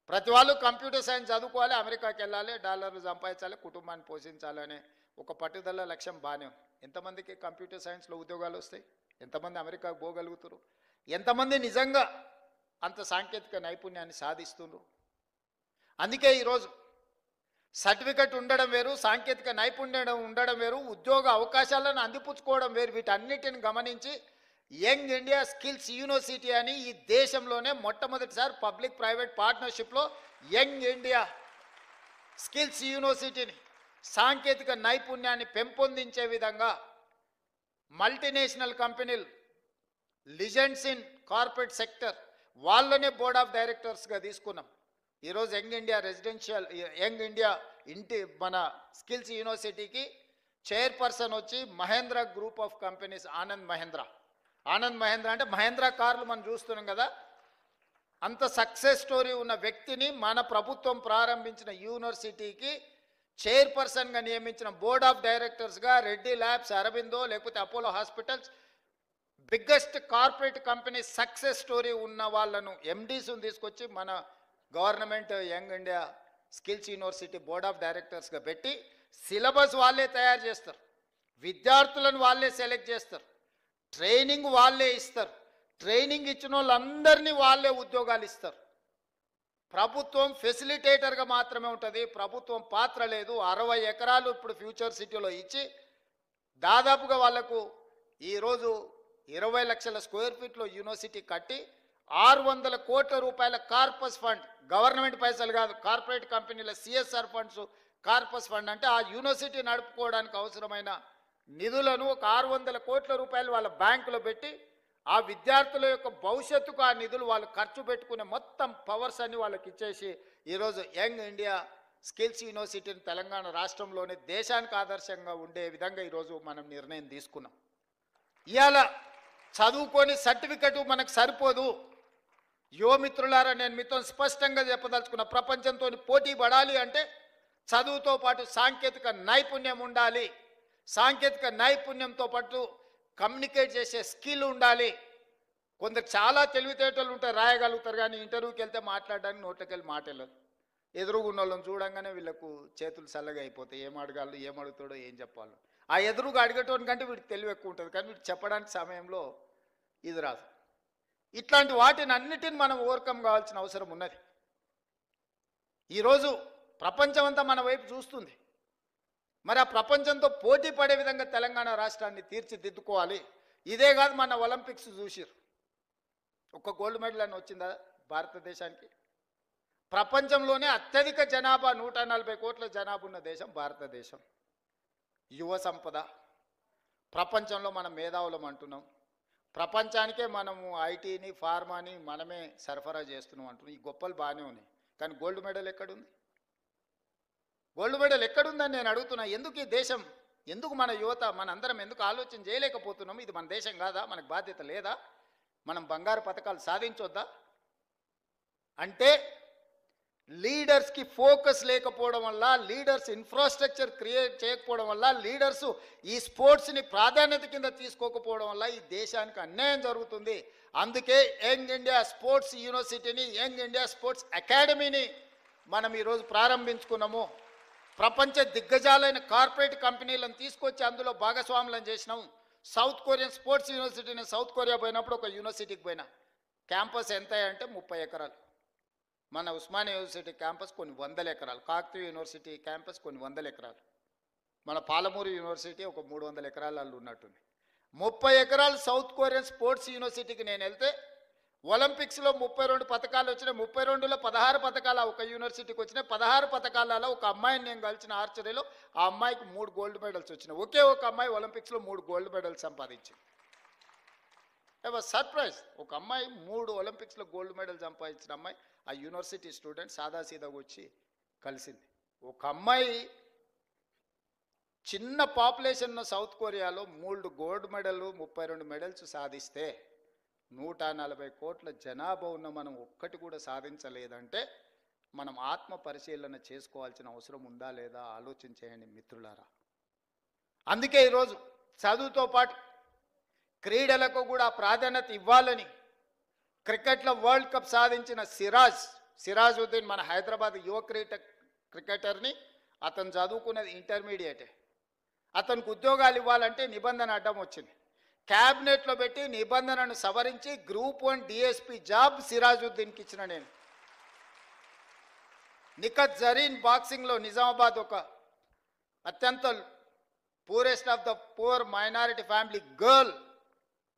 ప్రతి వాళ్ళు కంప్యూటర్ సైన్స్ చదువుకోవాలి, అమెరికాకి వెళ్ళాలి, డాలర్లు సంపాదించాలి, కుటుంబాన్ని పోషించాలి అనే ఒక పట్టుదల లక్ష్యం బాగానే ఉంది. ఎంతమందికి కంప్యూటర్ సైన్స్లో ఉద్యోగాలు వస్తాయి? ఎంతమంది అమెరికాకు పోగలుగుతారు? ఎంతమంది నిజంగా అంత సాంకేతిక నైపుణ్యాన్ని సాధిస్తున్నారు? అందుకే ఈరోజు సర్టిఫికెట్ ఉండడం వేరు, సాంకేతిక నైపుణ్యం ఉండడం వేరు, ఉద్యోగ అవకాశాలను అందిపుచ్చుకోవడం వేరు. వీటన్నిటిని గమనించి యంగ్ ఇండియా స్కిల్స్ యూనివర్సిటీ అని ఈ దేశంలోనే మొట్టమొదటిసారి పబ్లిక్ ప్రైవేట్ పార్ట్నర్షిప్లో యంగ్ ఇండియా స్కిల్స్ యూనివర్సిటీని సాంకేతిక నైపుణ్యాన్ని పెంపొందించే విధంగా మల్టీనేషనల్ కంపెనీలు, లిజెండ్స్ ఇన్ కార్పొరేట్ సెక్టర్ వాళ్ళనే బోర్డ్ ఆఫ్ డైరెక్టర్స్గా తీసుకున్నాం. ఈరోజు యంగ్ ఇండియా మన స్కిల్స్ యూనివర్సిటీకి చైర్పర్సన్ వచ్చి Mahindra group of companies, Anand Mahindra అంటే మహేంద్ర కార్లు మనం చూస్తున్నాం కదా, అంత సక్సెస్ స్టోరీ ఉన్న వ్యక్తిని మన ప్రభుత్వం ప్రారంభించిన యూనివర్సిటీకి చైర్పర్సన్గా నియమించిన బోర్డ్ ఆఫ్ డైరెక్టర్స్గా రెడ్డి ల్యాబ్స్, అరబిందో, లేకపోతే Apollo hospitals, biggest corporate company success story ఉన్న వాళ్ళను ఎండీస్ని తీసుకొచ్చి మన government young India skills university board of డైరెక్టర్స్గా పెట్టి సిలబస్ వాళ్ళే తయారు చేస్తారు, విద్యార్థులను వాళ్ళే సెలెక్ట్ చేస్తారు, ట్రైనింగ్ వాళ్ళే ఇస్తారు, ట్రైనింగ్ ఇచ్చిన వాళ్ళందరినీ వాళ్ళే ఉద్యోగాలు ఇస్తారు. ప్రభుత్వం ఫెసిలిటేటర్గా మాత్రమే ఉంటుంది, ప్రభుత్వం పాత్ర లేదు. 60 ఎకరాలు ఇప్పుడు ఫ్యూచర్ సిటీలో ఇచ్చి దాదాపుగా వాళ్లకు ఈరోజు 20 లక్షల స్క్వేర్ ఫీట్లో యూనివర్సిటీ కట్టి 600 కోట్ల రూపాయల కార్పస్ ఫండ్, గవర్నమెంట్ పైసలు కాదు, కార్పొరేట్ కంపెనీల సిఎస్ఆర్ ఫండ్స్, కార్పస్ ఫండ్ అంటే ఆ యూనివర్సిటీ నడుపుకోవడానికి అవసరమైన నిధులను ఒక 600 కోట్ల రూపాయలు వాళ్ళ బ్యాంకులో పెట్టి ఆ విద్యార్థుల యొక్క భవిష్యత్తుకు ఆ నిధులు వాళ్ళు ఖర్చు పెట్టుకునే మొత్తం పవర్స్ అన్ని వాళ్ళకి ఇచ్చేసి ఈరోజు యంగ్ ఇండియా స్కిల్స్ యూనివర్సిటీని తెలంగాణ రాష్ట్రంలోనే దేశానికి ఆదర్శంగా ఉండే విధంగా ఈరోజు మనం నిర్ణయం తీసుకున్నాం. ఇవాళ చదువుకొని సర్టిఫికెట్ మనకు సరిపోదు. యువమిత్రులారా, నేను మీతో స్పష్టంగా చెప్పదలుచుకున్న, ప్రపంచంతో పోటీ పడాలి అంటే చదువుతో పాటు సాంకేతిక నైపుణ్యం ఉండాలి, సాంకేతిక నైపుణ్యంతో పాటు కమ్యూనికేట్ చేసే స్కిల్ ఉండాలి. కొందరు చాలా తెలివితేటలు ఉంటారు, రాయగలుగుతారు, కానీ ఇంటర్వ్యూకి వెళ్తే మాట్లాడడానికి నోట్లోకి వెళ్ళి మాట వెళ్ళదు. ఎదురుగున్న వాళ్ళని చూడంగానే వీళ్ళకు చేతులు చల్లగా అయిపోతాయి, ఏం అడగాలో, ఏం అడుగుతాడో, ఏం చెప్పాలో. ఆ ఎదురుగా అడిగేటోనికంటే వీడికి తెలివి ఎక్కువ ఉంటుంది, కానీ వీడు చెప్పడానికి సమయంలో ఇది రాదు. ఇట్లాంటి వాటిని అన్నిటిని మనం ఓవర్కమ్ కావాల్సిన అవసరం ఉన్నది. ఈరోజు ప్రపంచం అంతా మన వైపు చూస్తుంది. మరి ఆ ప్రపంచంతో పోటీ పడే విధంగా తెలంగాణ రాష్ట్రాన్ని తీర్చిదిద్దుకోవాలి. ఇదే కాదు, మన ఒలింపిక్స్ చూసిరు, ఒక గోల్డ్ మెడల్ అని వచ్చిందా భారతదేశానికి? ప్రపంచంలోనే అత్యధిక జనాభా, 140 కోట్ల జనాభా ఉన్న దేశం భారతదేశం. యువ సంపద, ప్రపంచంలో మనం మేధావులం అంటున్నాం, ప్రపంచానికే మనము ఐటీని, ఫార్మాని మనమే సరఫరా చేస్తున్నాం అంటున్నాం. ఈ గొప్పలు బాగానే ఉన్నాయి, కానీ గోల్డ్ మెడల్ ఎక్కడుంది? గోల్డ్ మెడల్ ఎక్కడుందని నేను అడుగుతున్నా. ఎందుకు ఈ దేశం, ఎందుకు మన యువత, మనందరం ఎందుకు ఆలోచన చేయలేకపోతున్నాం? ఇది మన దేశం కాదా? మనకు బాధ్యత లేదా? మనం బంగారు పథకాలు సాధించొద్దా? అంటే లీడర్స్కి ఫోకస్ లేకపోవడం వల్ల, లీడర్స్ ఇన్ఫ్రాస్ట్రక్చర్ క్రియేట్ చేయకపోవడం వల్ల, లీడర్స్ ఈ స్పోర్ట్స్ని ప్రాధాన్యత కింద తీసుకోకపోవడం వల్ల ఈ దేశానికి అన్యాయం జరుగుతుంది. అందుకే యంగ్ ఇండియా స్పోర్ట్స్ యూనివర్సిటీని, యంగ్ ఇండియా స్పోర్ట్స్ అకాడమీని మనం ఈరోజు ప్రారంభించుకున్నాము. ప్రపంచ దిగ్గజాలైన కార్పొరేట్ కంపెనీలను తీసుకొచ్చి అందులో భాగస్వాములను చేసినాము. సౌత్ కొరియన్ స్పోర్ట్స్ యూనివర్సిటీని సౌత్ కొరియా పోయినప్పుడు ఒక యూనివర్సిటీకి పోయినా, క్యాంపస్ ఎంత అంటే 30 ఎకరాలు. మన ఉస్మానియా యూనివర్సిటీ క్యాంపస్ కొన్ని 100 ఎకరాలు, కాకతీయ యూనివర్సిటీ క్యాంపస్ కొన్ని 100 ఎకరాలు, మన పాలమూరు యూనివర్సిటీ ఒక 300 ఎకరాలలో ఉన్నట్టుంది. 30 ఎకరాలు సౌత్ కొరియన్ స్పోర్ట్స్ యూనివర్సిటీకి నేను వెళ్తే ఒలింపిక్స్లో 32 పథకాలు వచ్చినాయి. 32లో 16 పథకాలు ఒక యూనివర్సిటీకి వచ్చినాయి. 16 పథకాలలో ఒక అమ్మాయిని నేను కలిసిన ఆర్చరీలో, ఆ అమ్మాయికి 3 గోల్డ్ మెడల్స్ వచ్చినాయి. ఒకే ఒక అమ్మాయి ఒలింపిక్స్లో 3 గోల్డ్ మెడల్స్ సంపాదించింది. I was surprise. ఒక అమ్మాయి 3 ఒలింపిక్స్లో గోల్డ్ మెడల్ సంపాదించిన అమ్మాయి ఆ యూనివర్సిటీ స్టూడెంట్ సాదాసీదాగా వచ్చి కలిసింది. ఒక అమ్మాయి చిన్న పాపులేషన్ ఉన్న సౌత్ కొరియాలో 3 గోల్డ్ మెడల్, 32 మెడల్స్ సాధిస్తే 140 కోట్ల జనాభా ఉన్న మనం ఒక్కటి కూడా సాధించలేదంటే మనం ఆత్మ పరిశీలన చేసుకోవాల్సిన అవసరం ఉందా లేదా ఆలోచన చేయండి మిత్రులారా. అందుకే ఈరోజు చదువుతో పాటు క్రీడలకు కూడా ప్రాధాన్యత ఇవ్వాలని క్రికెట్లో వరల్డ్ కప్ సాధించిన సిరాజుద్దీన్ మన హైదరాబాద్ యువ క్రికెటర్ని, అతను చదువుకున్నది ఇంటర్మీడియటే. అతనికి ఉద్యోగాలు ఇవ్వాలంటే నిబంధన అడ్డం వచ్చింది. క్యాబినెట్లో పెట్టి నిబంధనను సవరించి గ్రూప్ 1 డిఎస్పీ జాబ్ సిరాజుద్దీన్కి ఇచ్చిన నేను. నిఖత్ జరీన్ బాక్సింగ్లో నిజామాబాద్ ఒక అత్యంత poorest of the poor minority family girl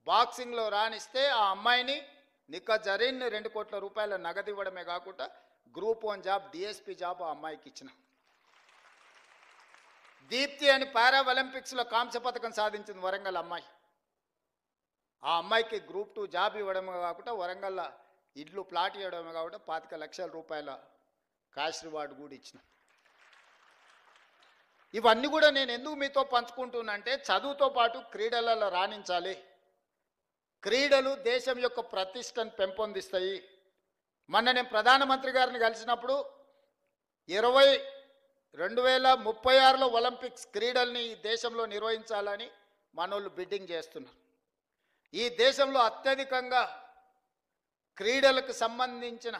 బాక్సింగ్లో రాణిస్తే ఆ అమ్మాయిని నిఖత్ జరీన్ 2 కోట్ల రూపాయల నగదు ఇవ్వడమే కాకుండా గ్రూప్ 1 జాబ్ డిఎస్పీ జాబ్ ఆ అమ్మాయికి ఇచ్చిన. దీప్తి అని పారా ఒలింపిక్స్లో కాంస్య పథకం సాధించింది వరంగల్ అమ్మాయి. ఆ అమ్మాయికి గ్రూప్ 2 జాబ్ ఇవ్వడమే కాకుండా వరంగల్లో ఇల్లు ప్లాట్ ఇవ్వడమే కాకుండా 25 లక్షల రూపాయల క్యాష్ రివార్డు కూడా ఇచ్చిన. ఇవన్నీ కూడా నేను ఎందుకు మీతో పంచుకుంటున్నానంటే చదువుతో పాటు క్రీడలలో రాణించాలి. క్రీడలు దేశం యొక్క ప్రతిష్టను పెంపొందిస్తాయి. మొన్న నేను ప్రధానమంత్రి గారిని కలిసినప్పుడు 2036లో ఒలింపిక్స్ క్రీడల్ని ఈ దేశంలో నిర్వహించాలని మనోళ్ళు బిడ్డింగ్ చేస్తున్నారు. ఈ దేశంలో అత్యధికంగా క్రీడలకు సంబంధించిన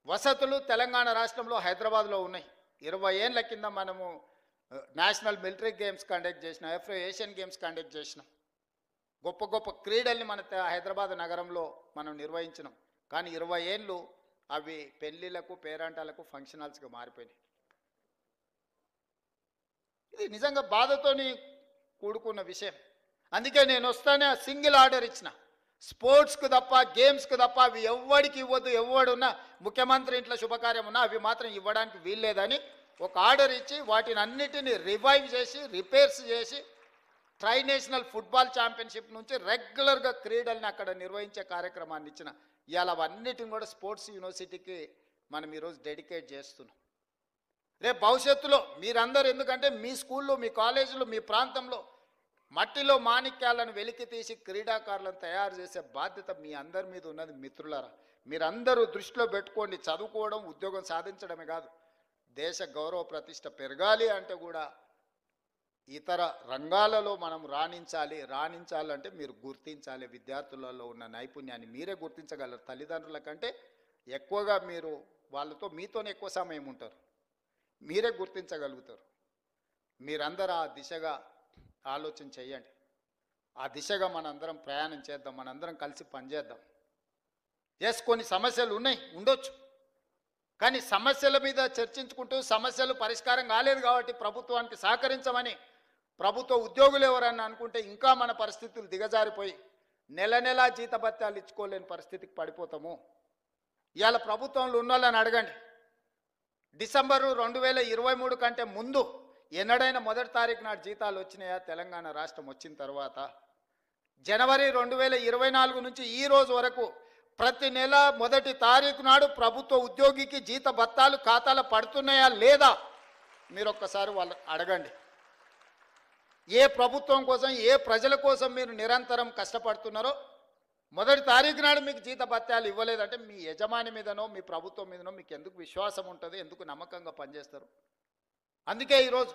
వసతులు తెలంగాణ రాష్ట్రంలో హైదరాబాద్లో ఉన్నాయి. 20 ఏళ్ళ కింద మనము నేషనల్ మిలిటరీ గేమ్స్ కండక్ట్ చేసినాం, ఏషియన్ గేమ్స్ కండక్ట్ చేసినాం. గొప్ప గొప్ప క్రీడల్ని మన హైదరాబాద్ నగరంలో మనం నిర్వహించినాం. కానీ 20 ఏళ్ళు అవి పెళ్ళిళ్ళకు, పేరంటాలకు, ఫంక్షన్ హాల్స్గా మారిపోయినాయి. ఇది నిజంగా బాధతోని కూడుకున్న విషయం. అందుకే నేను వస్తానే సింగిల్ ఆర్డర్ ఇచ్చిన, స్పోర్ట్స్కు తప్ప గేమ్స్కు తప్ప అవి ఎవరికి ఇవ్వద్దు. ఎవడున్నా ముఖ్యమంత్రి ఇంట్లో శుభకార్యం ఉన్నా అవి మాత్రం ఇవ్వడానికి వీల్లేదని ఒక ఆర్డర్ ఇచ్చి వాటిని అన్నిటినీ రివైవ్ చేసి రిపేర్స్ చేసి నేషనల్ ఫుట్బాల్ ఛాంపియన్షిప్ నుంచి రెగ్యులర్గా క్రీడల్ని అక్కడ నిర్వహించే కార్యక్రమాన్ని ఇచ్చిన. ఇవాళ అవన్నిటిని కూడా స్పోర్ట్స్ యూనివర్సిటీకి మనం ఈరోజు డెడికేట్ చేస్తున్నాం. రేపు భవిష్యత్తులో మీరందరూ, ఎందుకంటే మీ స్కూల్లో, మీ కాలేజీలో, మీ ప్రాంతంలో మట్టిలో మాణిక్యాలను వెలికి తీసి క్రీడాకారులను తయారు చేసే బాధ్యత మీ అందరి మీద ఉన్నది మిత్రులారా. మీరందరూ దృష్టిలో పెట్టుకోండి. చదువుకోవడం, ఉద్యోగం సాధించడమే కాదు, దేశ గౌరవ ప్రతిష్ట పెరగాలి అంటే కూడా ఇతర రంగాలలో మనం రాణించాలంటే మీరు గుర్తించాలి. విద్యార్థులలో ఉన్న నైపుణ్యాన్ని మీరే గుర్తించగలరు. తల్లిదండ్రుల కంటే ఎక్కువగా మీరు వాళ్ళతో మీతోనే ఎక్కువ సమయం ఉంటారు, మీరే గుర్తించగలుగుతారు. మీరందరూ ఆ దిశగా ఆలోచన చేయండి. ఆ దిశగా మనందరం ప్రయాణం చేద్దాం, మనందరం కలిసి పనిచేద్దాం. కొన్ని సమస్యలు ఉండొచ్చు, కానీ సమస్యల మీద చర్చించుకుంటూ సమస్యలు పరిష్కారం కాలేదు కాబట్టి ప్రభుత్వానికి సహకరించమని ప్రభుత్వ ఉద్యోగులు ఎవరన్నా అనుకుంటే ఇంకా మన పరిస్థితులు దిగజారిపోయి నెల జీతభత్యాలు ఇచ్చుకోలేని పరిస్థితికి పడిపోతాము. ఇవాళ ప్రభుత్వంలో ఉన్న వాళ్ళని అడగండి, డిసెంబరు 2023 కంటే ముందు ఎన్నడైనా 1వ తారీఖు నాడు జీతాలు వచ్చినాయా? తెలంగాణ రాష్ట్రం వచ్చిన తర్వాత జనవరి 2024 నుంచి ఈ రోజు వరకు ప్రతి నెల 1వ తారీఖు నాడు ప్రభుత్వ ఉద్యోగికి జీత భత్తాలు ఖాతాలో పడుతున్నాయా లేదా? మీరు ఒక్కసారి వాళ్ళు అడగండి. ఏ ప్రభుత్వం కోసం, ఏ ప్రజల కోసం మీరు నిరంతరం కష్టపడుతున్నారో 1వ తారీఖు నాడు మీకు జీత భత్యాలు ఇవ్వలేదంటే మీ యజమాని మీదనో మీ ప్రభుత్వం మీదనో మీకు ఎందుకు విశ్వాసం ఉంటుంది? ఎందుకు నమ్మకంగా పనిచేస్తారు? అందుకే ఈరోజు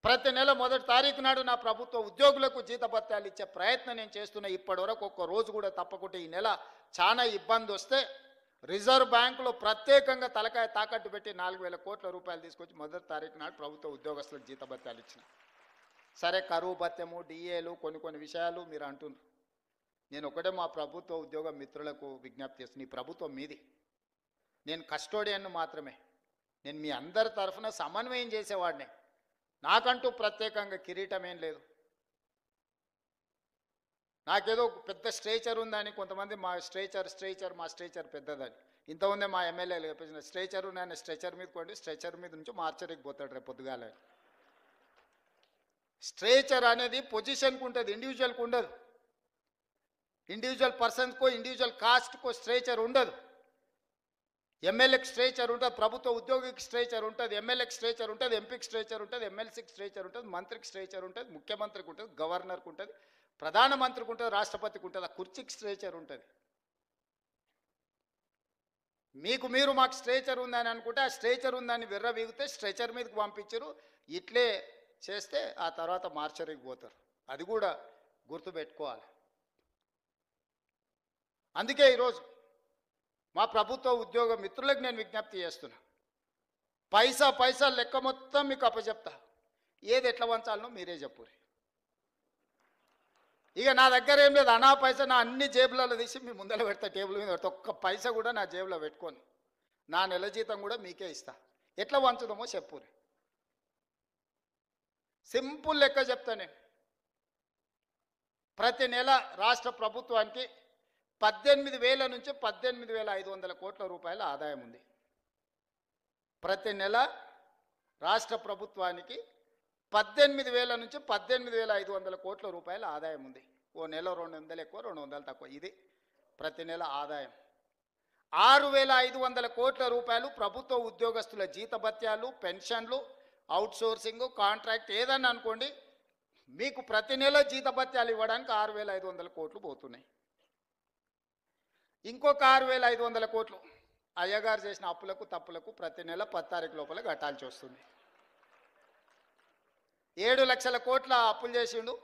ప్రతి నెల 1వ తారీఖు నాడు నా ప్రభుత్వ ఉద్యోగులకు జీత భత్యాలు ఇచ్చే ప్రయత్నం నేను చేస్తున్నా. ఇప్పటివరకు ఒక్క రోజు కూడా తప్పకుండా ఈ నెల చాలా ఇబ్బంది వస్తే రిజర్వ్ బ్యాంకులో ప్రత్యేకంగా తలకాయ తాకట్టు పెట్టి 4,000 కోట్ల రూపాయలు తీసుకొచ్చి 1వ తారీఖు నాడు ప్రభుత్వ ఉద్యోగస్తులకు జీత భత్యాలు ఇచ్చిన. సరే, కరువు భత్యము, డిఏలు, కొన్ని విషయాలు మీరు అంటున్నారు. నేను ఒకటే మా ప్రభుత్వ ఉద్యోగ మిత్రులకు విజ్ఞప్తి చేస్తున్నాను. ఈ ప్రభుత్వం మీది, నేను కస్టోడియన్ను మాత్రమే. నేను మీ అందరి తరఫున సమన్వయం చేసేవాడిని. నాకంటూ ప్రత్యేకంగా కిరీటం ఏం లేదు. నాకేదో పెద్ద స్ట్రేచర్ ఉందని కొంతమంది మా స్ట్రేచర్ పెద్దదని. ఇంతకుముందే మా ఎమ్మెల్యేలు చెప్పేసిన స్ట్రేచర్ నేను స్ట్రెచర్ మీద కొండి, స్ట్రెచర్ మీద నుంచి మార్చరికి పోతాడు రేపు పొద్దుగాల. స్ట్రేచర్ అనేది పొజిషన్కు ఉంటుంది, ఇండివిజువల్కి ఉండదు. ఇండివిజువల్ పర్సన్స్కో, ఇండివిజువల్ కాస్ట్కో స్ట్రేచర్ ఉండదు. ఎమ్మెల్యేకి స్ట్రేచర్ ఉంటుంది, ప్రభుత్వ ఉద్యోగికి స్ట్రేచర్ ఉంటుంది, ఎమ్మెల్యేకి స్ట్రేచర్ ఉంటుంది, ఎంపీకి స్ట్రేచర్ ఉంటుంది, ఎమ్మెల్సీకి స్ట్రేచర్ ఉంటుంది, మంత్రికి స్ట్రేచర్ ఉంటుంది, ముఖ్యమంత్రికి ఉంటుంది, గవర్నర్కి ఉంటుంది, ప్రధానమంత్రికి ఉంటుంది, రాష్ట్రపతికి ఉంటుంది. ఆ కుర్చీకి స్ట్రేచర్ ఉంటుంది. మీకు మీరు మాకు స్ట్రేచర్ ఉందని అనుకుంటే ఆ స్ట్రేచర్ ఉందని విర్రవీగితే స్ట్రెచర్ మీదకి పంపించరు. ఇట్లే చేస్తే ఆ తర్వాత మార్చరీకి పోతారు. అది కూడా గుర్తుపెట్టుకోవాలి. అందుకే ఈరోజు మా ప్రభుత్వ ఉద్యోగ మిత్రులకు నేను విజ్ఞప్తి చేస్తున్నా. పైసా పైసా లెక్క మొత్తం మీకు అప్పచెప్తా. ఏది ఎట్లా వంచాలనో మీరే చెప్పురి. ఇక నా దగ్గర ఏం లేదు, అనా పైసా నా అన్ని జేబులలో తీసి మీ ముందర పెడతా, టేబుల్ మీద పెడతా. ఒక్క పైసా కూడా నా జేబులో పెట్టుకొని నా నెల జీతం కూడా మీకే ఇస్తా. ఎట్లా వంచుదామో చెప్పురి. సింపుల్ లెక్క చెప్తా నేను. ప్రతి నెల రాష్ట్ర ప్రభుత్వానికి 18,000 నుంచి 18,500 కోట్ల రూపాయల ఆదాయం ఉంది. ప్రతి నెల రాష్ట్ర ప్రభుత్వానికి 18,000 నుంచి 18,500 కోట్ల రూపాయల ఆదాయం ఉంది. ఓ నెల 200 ఎక్కువ 200 తక్కువ, ఇది ప్రతి నెల ఆదాయం. 6,500 కోట్ల రూపాయలు ప్రభుత్వ ఉద్యోగస్తుల జీతభత్యాలు, పెన్షన్లు, అవుట్సోర్సింగ్, కాంట్రాక్ట్ ఏదన్నా అనుకోండి, మీకు ప్రతి నెల జీతభత్యాలు ఇవ్వడానికి 6,500 కోట్లు పోతున్నాయి. ఇంకొక 6,500 కోట్లు అయ్యగారు చేసిన అప్పులకు తప్పులకు ప్రతి నెల 10 తారీఖు లోపల కట్టాల్సి వస్తుంది. 7 లక్షల కోట్ల అప్పులు చేసిండు,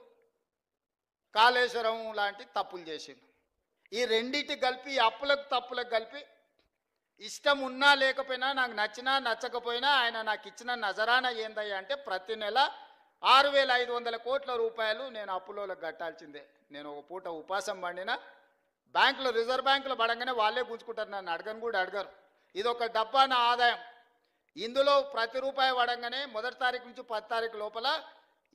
కాళేశ్వరం లాంటి తప్పులు చేసిండు. ఈ రెండింటి కలిపి, అప్పులకు తప్పులకు కలిపి, ఇష్టం ఉన్నా లేకపోయినా, నాకు నచ్చినా నచ్చకపోయినా ఆయన నాకు ఇచ్చిన నజరానా ఏందయ్యా అంటే ప్రతి నెల 6,500 కోట్ల రూపాయలు నేను అప్పులోకి కట్టాల్సిందే. నేను ఒక పూట ఉపాసం పండినా బ్యాంకులో, రిజర్వ్ బ్యాంకులో పడంగానే వాళ్ళే గుంజుకుంటారు, నన్ను అడగను కూడా అడగరు. ఇది ఒక డబ్బా నా ఆదాయం. ఇందులో ప్రతి రూపాయి పడంగానే మొదటి తారీఖు నుంచి 10 తారీఖు లోపల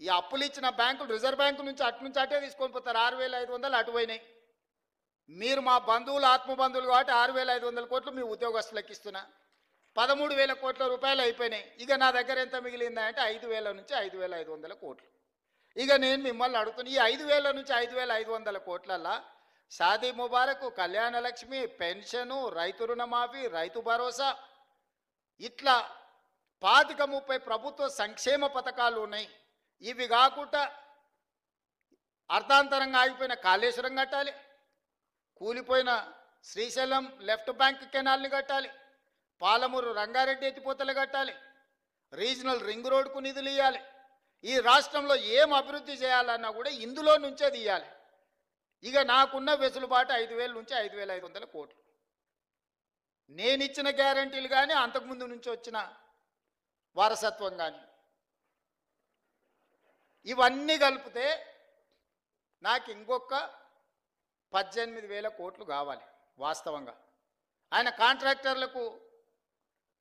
ఈ అప్పులు ఇచ్చిన బ్యాంకులు, రిజర్వ్ బ్యాంకు నుంచి అటే తీసుకొని పోతారు. 6,500 అటు పోయినాయి. మీరు మా బంధువులు, ఆత్మబంధువులు కాబట్టి 6,500 కోట్లు మీ ఉద్యోగస్తులకు ఇస్తున్నా. 13,000 కోట్ల రూపాయలు అయిపోయినాయి. ఇక నా దగ్గర ఎంత మిగిలిందా అంటే 5,000 నుంచి 5,500 కోట్లు. ఇక నేను మిమ్మల్ని అడుగుతున్నా, ఈ 5,000 నుంచి 5,500 కోట్లల్లా షాదీ ముబారక్, కళ్యాణ లక్ష్మి, పెన్షను, రైతు రుణమాఫీ, రైతు భరోసా, ఇట్లా 25-30 ప్రభుత్వ సంక్షేమ పథకాలు ఉన్నాయి. ఇవి కాకుండా అర్ధాంతరంగా ఆగిపోయిన కాళేశ్వరం కట్టాలి, కూలిపోయిన శ్రీశైలం లెఫ్ట్ బ్యాంక్ కెనాల్ని కట్టాలి, పాలమూరు రంగారెడ్డి ఎత్తిపోతలు కట్టాలి, రీజనల్ రింగ్ రోడ్కు నిధులు ఇవ్వాలి. ఈ రాష్ట్రంలో ఏం అభివృద్ధి చేయాలన్నా కూడా ఇందులో నుంచే తీయాలి. ఇక నాకున్న వెసులుబాటు 5,000 నుంచి 5,500 కోట్లు. నేనిచ్చిన గ్యారంటీలు కానీ, అంతకుముందు నుంచి వచ్చిన వారసత్వం కానీ, ఇవన్నీ కలిపితే నాకు ఇంకొక 18,000 కోట్లు కావాలి వాస్తవంగా. ఆయన కాంట్రాక్టర్లకు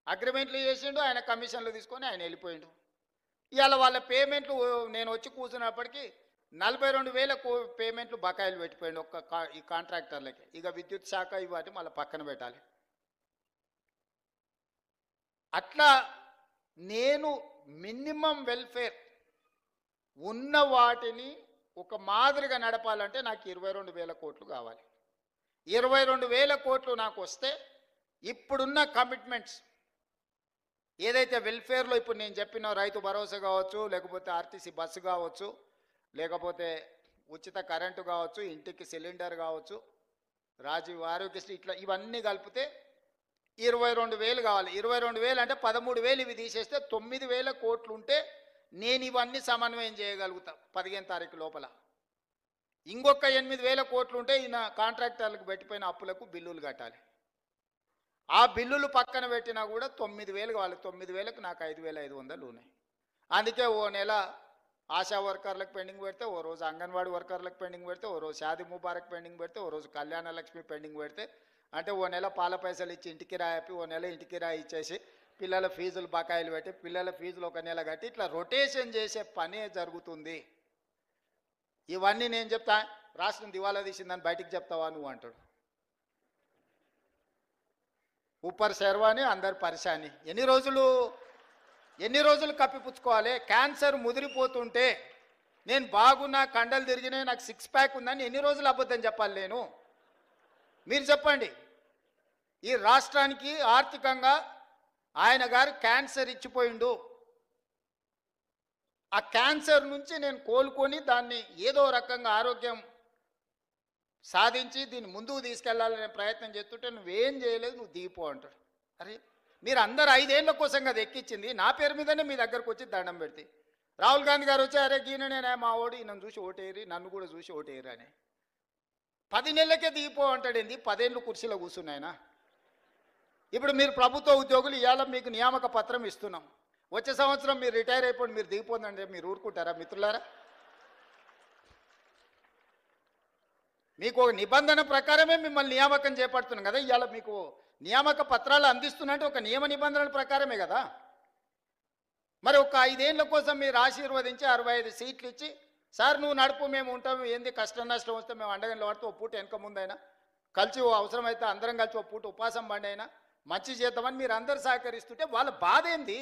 అగ్రిమెంట్లు చేసిండు, ఆయన కమిషన్లు తీసుకొని ఆయన వెళ్ళిపోయిండు. ఇవాళ వాళ్ళ పేమెంట్లు నేను వచ్చి కూర్చున్నప్పటికీ 42,000 పేమెంట్లు బకాయిలు పెట్టిపోయిండు ఈ కాంట్రాక్టర్లకి. ఇక విద్యుత్ శాఖ ఇవాటి మళ్ళీ పక్కన పెట్టాలి. అట్లా నేను మినిమం వెల్ఫేర్ ఉన్న వాటిని ఒక మాదిరిగా నడపాలంటే నాకు 22,000 కోట్లు కావాలి. 22,000 కోట్లు నాకు వస్తే ఇప్పుడున్న కమిట్మెంట్స్ ఏదైతే వెల్ఫేర్లో ఇప్పుడు నేను చెప్పిన రైతు భరోసా కావచ్చు, లేకపోతే ఆర్టీసీ బస్సు కావచ్చు, లేకపోతే ఉచిత కరెంటు కావచ్చు, ఇంటికి సిలిండర్ కావచ్చు, రాజీవ్ ఆరోగ్యశ్రీ, ఇట్లా ఇవన్నీ కలిపితే 22,000 కావాలి. 22,000 అంటే 13,000 ఇవి తీసేస్తే 9,000 కోట్లు ఉంటే నేను ఇవన్నీ సమన్వయం చేయగలుగుతా 15 తారీఖు లోపల. ఇంకొక 8,000 కోట్లు ఉంటే ఈయన కాంట్రాక్టర్లకు పెట్టిపోయిన అప్పులకు బిల్లులు కట్టాలి. ఆ బిల్లులు పక్కన పెట్టినా కూడా 9,000 కావాలి. 9,000కు నాకు 5,500 ఉన్నాయి. అందుకే ఓ నెల ఆశా వర్కర్లకు పెండింగ్ పెడితే, ఓ రోజు అంగన్వాడీ వర్కర్లకు పెండింగ్ పెడితే, ఓ రోజు షాదీ ముబారక్ పెండింగ్ పెడితే, ఓ రోజు కళ్యాణ లక్ష్మి పెండింగ్ పెడితే, అంటే ఓ నెల పాల పైసలు ఇచ్చి ఇంటికి రాయిపి, ఓ నెల ఇంటికి రాయి ఇచ్చేసి పిల్లల ఫీజులు బకాయిలు పెట్టి, పిల్లల ఫీజులు ఒక నెల కట్టి, ఇట్లా రొటేషన్ చేసే పనే జరుగుతుంది. ఇవన్నీ నేను చెప్తా, రాష్ట్రం దివాలా తీసిందని బయటికి చెప్తావా నువ్వు అంటాడు. ఊపర్ శర్వాని అందరు పరిశాని. ఎన్ని రోజులు కప్పిపుచ్చుకోవాలి? క్యాన్సర్ ముదిరిపోతుంటే నేను బాగున్నా, కండలు తిరిగినాయి, నాకు 6 ప్యాక్ ఉందని ఎన్ని రోజులు అబద్ధం చెప్పాలి నేను? మీరు చెప్పండి. ఈ రాష్ట్రానికి ఆర్థికంగా ఆయన గారు క్యాన్సర్ ఇచ్చిపోయిండు. ఆ క్యాన్సర్ నుంచి నేను కోలుకొని దాన్ని ఏదో రకంగా ఆరోగ్యం సాధించి దీన్ని ముందుకు తీసుకెళ్లాలనే ప్రయత్నం చేస్తుంటే నువ్వేం చేయలేదు, నువ్వు దిగిపో అంటాడు. అరే మీరు అందరు 5 ఏళ్ల కోసం కదా ఎక్కించింది, నా పేరు మీదనే మీ దగ్గరకు వచ్చి దండం పెడితే రాహుల్ గాంధీ గారు వచ్చి అరే గీననే మా ఓడి నన్ను చూసి ఓటేరి, నన్ను కూడా చూసి ఓటేరి అని 10 నెలలకే దిగిపో అంటాడేంది, 10 ఏళ్ళు కుర్చీలో కూర్చున్నాయన. ఇప్పుడు మీరు ప్రభుత్వ ఉద్యోగులు, ఇవాళ మీకు నియామక పత్రం ఇస్తున్నాం, వచ్చే సంవత్సరం మీరు రిటైర్ అయిపోండి, మీరు దిగిపోందంటే మీరు ఊరుకుంటారా మిత్రులారా? మీకు ఒక నిబంధన ప్రకారమే మిమ్మల్ని నియామకం చేపడుతున్నాం కదా, ఇవాళ మీకు నియామక పత్రాలు అందిస్తున్నట్టు ఒక నియమ నిబంధనల ప్రకారమే కదా. మరి ఒక 5 ఏళ్ల కోసం మీరు ఆశీర్వదించి 65 సీట్లు ఇచ్చి సార్ నువ్వు నడుపు మేము ఉంటాం, ఏంది కష్టం నష్టం వస్తే మేము అండగంలో పడితే ఓ పూట వెనక ముందైనా కలిసి అవసరమైతే అందరం కలిసి ఓ పూట ఉపాసం బండి అయినా మంచి చేద్దామని మీరు అందరు సహకరిస్తుంటే వాళ్ళ బాధ ఏంది,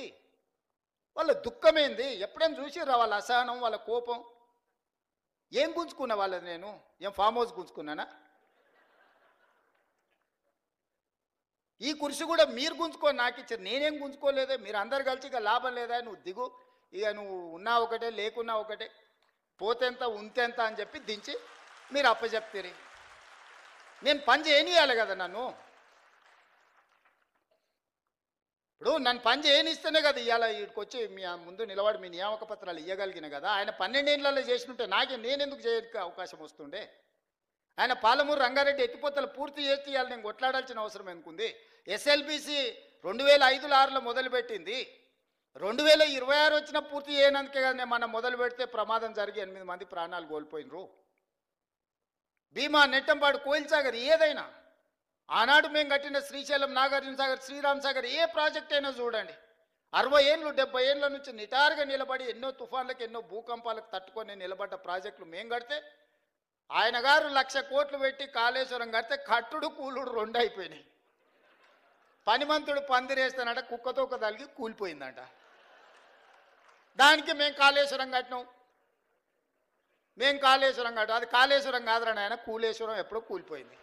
వాళ్ళ దుఃఖమేంది? ఎప్పుడైనా చూసిర్రా వాళ్ళ అసహనం, వాళ్ళ కోపం? ఏం గుంజుకున్నా వాళ్ళది? నేను ఏం ఫామ్ హౌస్ గుంజుకున్నానా? ఈ కుర్చీ కూడా మీరు గుంజుకొని నాకు ఇచ్చారు, నేనేం గుంజుకోలేదే. మీరు అందరు కలిసి ఇక లాభం లేదా, నువ్వు దిగు, ఇక నువ్వు ఉన్నా ఒకటే లేకున్నా ఒకటే, పోతేంత ఉంతేంత అని చెప్పి దించి మీరు అప్పచెప్తారు. నేను పని చేయనియాలి కదా నన్ను. ఇప్పుడు నన్ను పని చేయనిస్తేనే కదా ఇవాళ వీడికి వచ్చి మీ ముందు నిలబడి మీ నియామక పత్రాలు ఇవ్వగలిగిన కదా. ఆయన 12 ఏళ్లలో చేసినట్టే నేనెందుకు చేయడానికి అవకాశం వస్తుండే? ఆయన పాలమూరు రంగారెడ్డి ఎత్తిపోతలు పూర్తి చేసి ఇవాళ నేను కొట్లాడాల్సిన అవసరం ఎందుకుంది? ఎస్ఎల్బిసి 2005-6లో మొదలుపెట్టింది, 2026 వచ్చిన పూర్తి చేయనందుకే కదా నేను మనం మొదలు పెడితే ప్రమాదం జరిగి 8 మంది ప్రాణాలు కోల్పోయినరు. భీమా, నెట్టంపాడు, కోయిల్సాగర్ ఏదైనా ఆనాడు మేము కట్టిన శ్రీశైలం, నాగార్జున సాగర్, శ్రీరామ్ సాగర్ ఏ ప్రాజెక్ట్ అయినా చూడండి, 60 ఏళ్ళు 70 ఏళ్ళ నుంచి నిటారుగా నిలబడి ఎన్నో తుఫాన్లకు ఎన్నో భూకంపాలకు తట్టుకొని నిలబడ్డ ప్రాజెక్టులు మేము కడితే ఆయన గారు 1,00,000 కోట్లు పెట్టి కాళేశ్వరం కడితే కట్టుడు కూలుడు 2 అయిపోయినాయి. పనిమంతుడు పందిరేస్తానంట, కుక్కతో ఒక తలిగి కూలిపోయిందంట. దానికి మేము కాళేశ్వరం కట్టినాం, మేము కాళేశ్వరం కట్టాం. అది కాళేశ్వరం కాదురా నాయన, కూలేశ్వరం ఎప్పుడో కూలిపోయింది.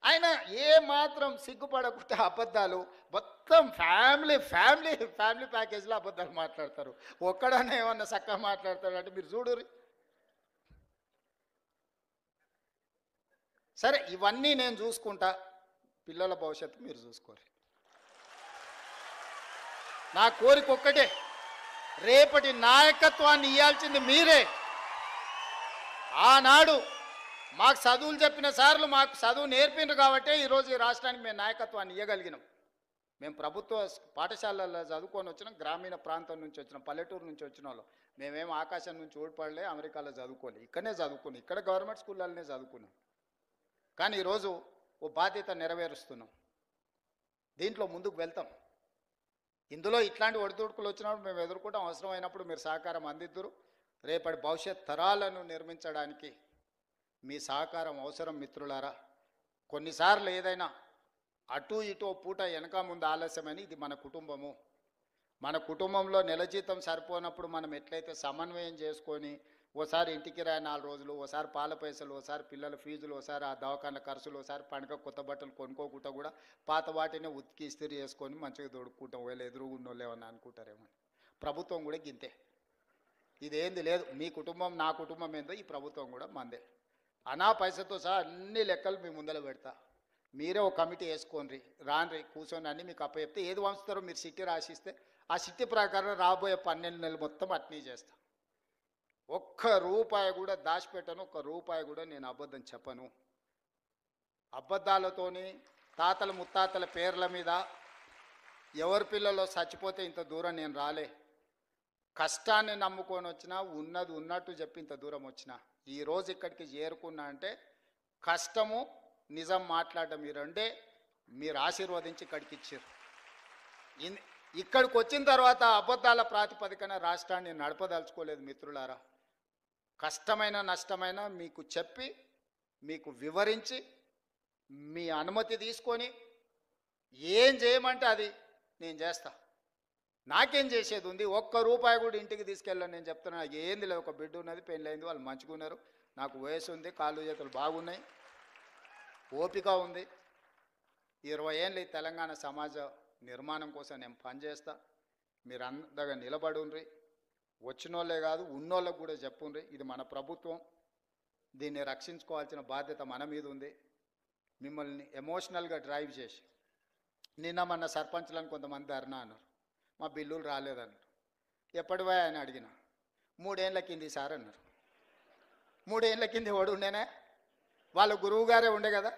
ఆయన ఏ మాత్రం సిగ్గుపడకుండా అబద్ధాలు మొత్తం ఫ్యామిలీ ఫ్యామిలీ ఫ్యామిలీ ప్యాకేజ్లో అబద్ధాలు మాట్లాడతారు. ఒక్కడన్నా ఏమన్నా చక్కగా మాట్లాడతాడు అంటే మీరు చూడరు. సరే ఇవన్నీ నేను చూసుకుంటా, పిల్లల భవిష్యత్తు మీరు చూసుకోరు. నా కోరిక ఒక్కటే, రేపటి నాయకత్వాన్ని ఇవ్వాల్సింది మీరే. ఆనాడు మాకు చదువులు చెప్పిన సార్లు మాకు చదువు నేర్పిండ్రు కాబట్టి ఈరోజు ఈ రాష్ట్రానికి మేము నాయకత్వాన్ని ఇవ్వగలిగినాం. మేము ప్రభుత్వ పాఠశాలల్లో చదువుకొని వచ్చినాం, గ్రామీణ ప్రాంతం నుంచి వచ్చినాం, పల్లెటూరు నుంచి వచ్చిన వాళ్ళు. మేమేం ఆకాశం నుంచి ఓడిపడలే, అమెరికాలో చదువుకోలే, ఇక్కడనే చదువుకున్నాం, ఇక్కడ గవర్నమెంట్ స్కూళ్ళనే చదువుకున్నాం. కానీ ఈరోజు ఓ బాధ్యత నెరవేరుస్తున్నాం, దీంట్లో ముందుకు వెళ్తాం. ఇందులో ఇట్లాంటి ఒడిదుడుకులు వచ్చినప్పుడు మేము ఎదుర్కొంటాం, అవసరమైనప్పుడు మీరు సహకారం అందిద్దురు. రేపటి భవిష్యత్ తరాలను నిర్మించడానికి మీ సహకారం అవసరం మిత్రులారా. కొన్నిసార్లు ఏదైనా అటు ఇటు పూట వెనక ముందు ఆలస్యమని, ఇది మన కుటుంబము. మన కుటుంబంలో నెల జీతం సరిపోనప్పుడు మనం ఎట్లయితే సమన్వయం చేసుకొని ఓసారి ఇంటికి రాయి 4 రోజులు, ఓసారి పాల పైసలు, ఓసారి పిల్లల ఫీజులు, ఓసారి ఆ దవాఖాన ఖర్చులు, ఓసారి పండుగ కొత్త బట్టలు కొనుక్కోకుండా కూడా పాత వాటినే ఉతికి ఇస్త్రీ చేసుకొని మంచిగా దొడుక్కుంటాం. వీళ్ళు ఎదురుగున్నోళ్ళు ఏమన్నా అనుకుంటారేమో. ప్రభుత్వం కూడా గింతే, ఇదేంది లేదు. మీ కుటుంబం నా కుటుంబం ఏందో ఈ ప్రభుత్వం కూడా మందే. అనా పైసతో సహా అన్ని లెక్కలు మీ ముందర పెడతా, మీరే ఒక కమిటీ వేసుకోండి, రాండ్రి కూర్చొని అన్నీ మీకు అప్పచెప్తే ఏది వంచుతారో మీరు సిట్టి రాసిస్తే ఆ సిట్టి ప్రకారం రాబోయే 12 నెలలు మొత్తం అట్నీ చేస్తా. ఒక్క రూపాయి కూడా దాచిపెట్టను, ఒక్క రూపాయి కూడా నేను అబద్ధం చెప్పను. అబద్ధాలతోని తాతల ముత్తాతల పేర్ల మీద ఎవరి పిల్లలో చచ్చిపోతే ఇంత దూరం నేను రాలే. కష్టాన్ని నమ్ముకొని వచ్చినా, ఉన్నది ఉన్నట్టు చెప్పి ఇంత దూరం వచ్చినా. ఈరోజు ఇక్కడికి చేరుకున్నా అంటే కష్టము, నిజం మాట్లాడడం ఈ రెండే మీరు ఆశీర్వదించి ఇక్కడికి ఇచ్చారు. ఇక్కడికి వచ్చిన తర్వాత అబద్ధాల ప్రాతిపదికన రాష్ట్రాన్ని నడపదలుచుకోలేదు మిత్రులారా. కష్టమైన నష్టమైన మీకు చెప్పి, మీకు వివరించి, మీ అనుమతి తీసుకొని ఏం చేయమంటే అది నేను చేస్తా. నాకేం చేసేది ఉంది? ఒక్క రూపాయి కూడా ఇంటికి తీసుకెళ్ళాను. నేను చెప్తున్నా, నాకు ఏంది లేదు, ఒక బిడ్డ ఉన్నది, పెళ్ళైంది, వాళ్ళు మంచిగా ఉన్నారు, నాకు వయసు ఉంది, కాళ్ళు చేతులు బాగున్నాయి, ఓపిక ఉంది. 20 ఏళ్ళు ఈ తెలంగాణ సమాజ నిర్మాణం కోసం నేను పనిచేస్తా. మీరు అందగా నిలబడుండ్రి. వచ్చినోళ్ళే కాదు ఉన్నోళ్ళకు కూడా చెప్పుండ్రి, ఇది మన ప్రభుత్వం, దీన్ని రక్షించుకోవాల్సిన బాధ్యత మన మీద ఉంది. మిమ్మల్ని ఎమోషనల్గా డ్రైవ్ చేసి నిన్న మన సర్పంచ్లను కొంతమంది ధర్నా అన్నారు, మా బిల్లులు రాలేదన్నారు. ఎప్పటివా అని అడిగిన, 3 ఏళ్ళ కింది సార్ అన్నారు. 3 ఏళ్ళ కింది వాడు ఉండేనా? వాళ్ళ గురువు గారే ఉండే కదా.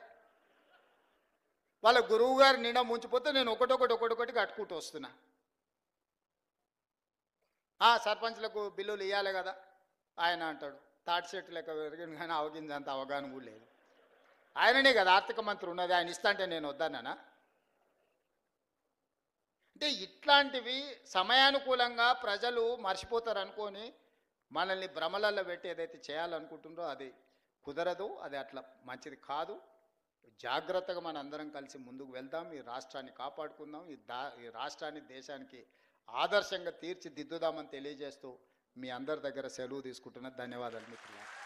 వాళ్ళ గురువు గారు నిండా ముంచిపోతే నేను ఒకటొకటి కట్టుకుంటూ వస్తున్నా. సర్పంచ్లకు బిల్లులు ఇవ్వాలి కదా ఆయన అంటాడు. తాటి చెట్టు లెక్క పెరిగింది కానీ అవగిందంత అవగాహన కూడా లేదు. ఆయననే కదా ఆర్థిక మంత్రి ఉన్నది, ఆయన ఇస్తా అంటే నేను వద్దన్నానా? అంటే ఇట్లాంటివి సమయానుకూలంగా ప్రజలు మర్చిపోతారు అనుకొని మనల్ని భ్రమలలో పెట్టి ఏదైతే చేయాలనుకుంటుందో అది కుదరదు, అది అట్లా మంచిది కాదు. జాగ్రత్తగా మన అందరం కలిసి ముందుకు వెళ్దాం, ఈ రాష్ట్రాన్ని కాపాడుకుందాం, ఈ రాష్ట్రాన్ని దేశానికి ఆదర్శంగా తీర్చిదిద్దుదామని తెలియజేస్తూ మీ అందరి దగ్గర సెలవు తీసుకుంటున్నా. ధన్యవాదాలు మిత్రులారా.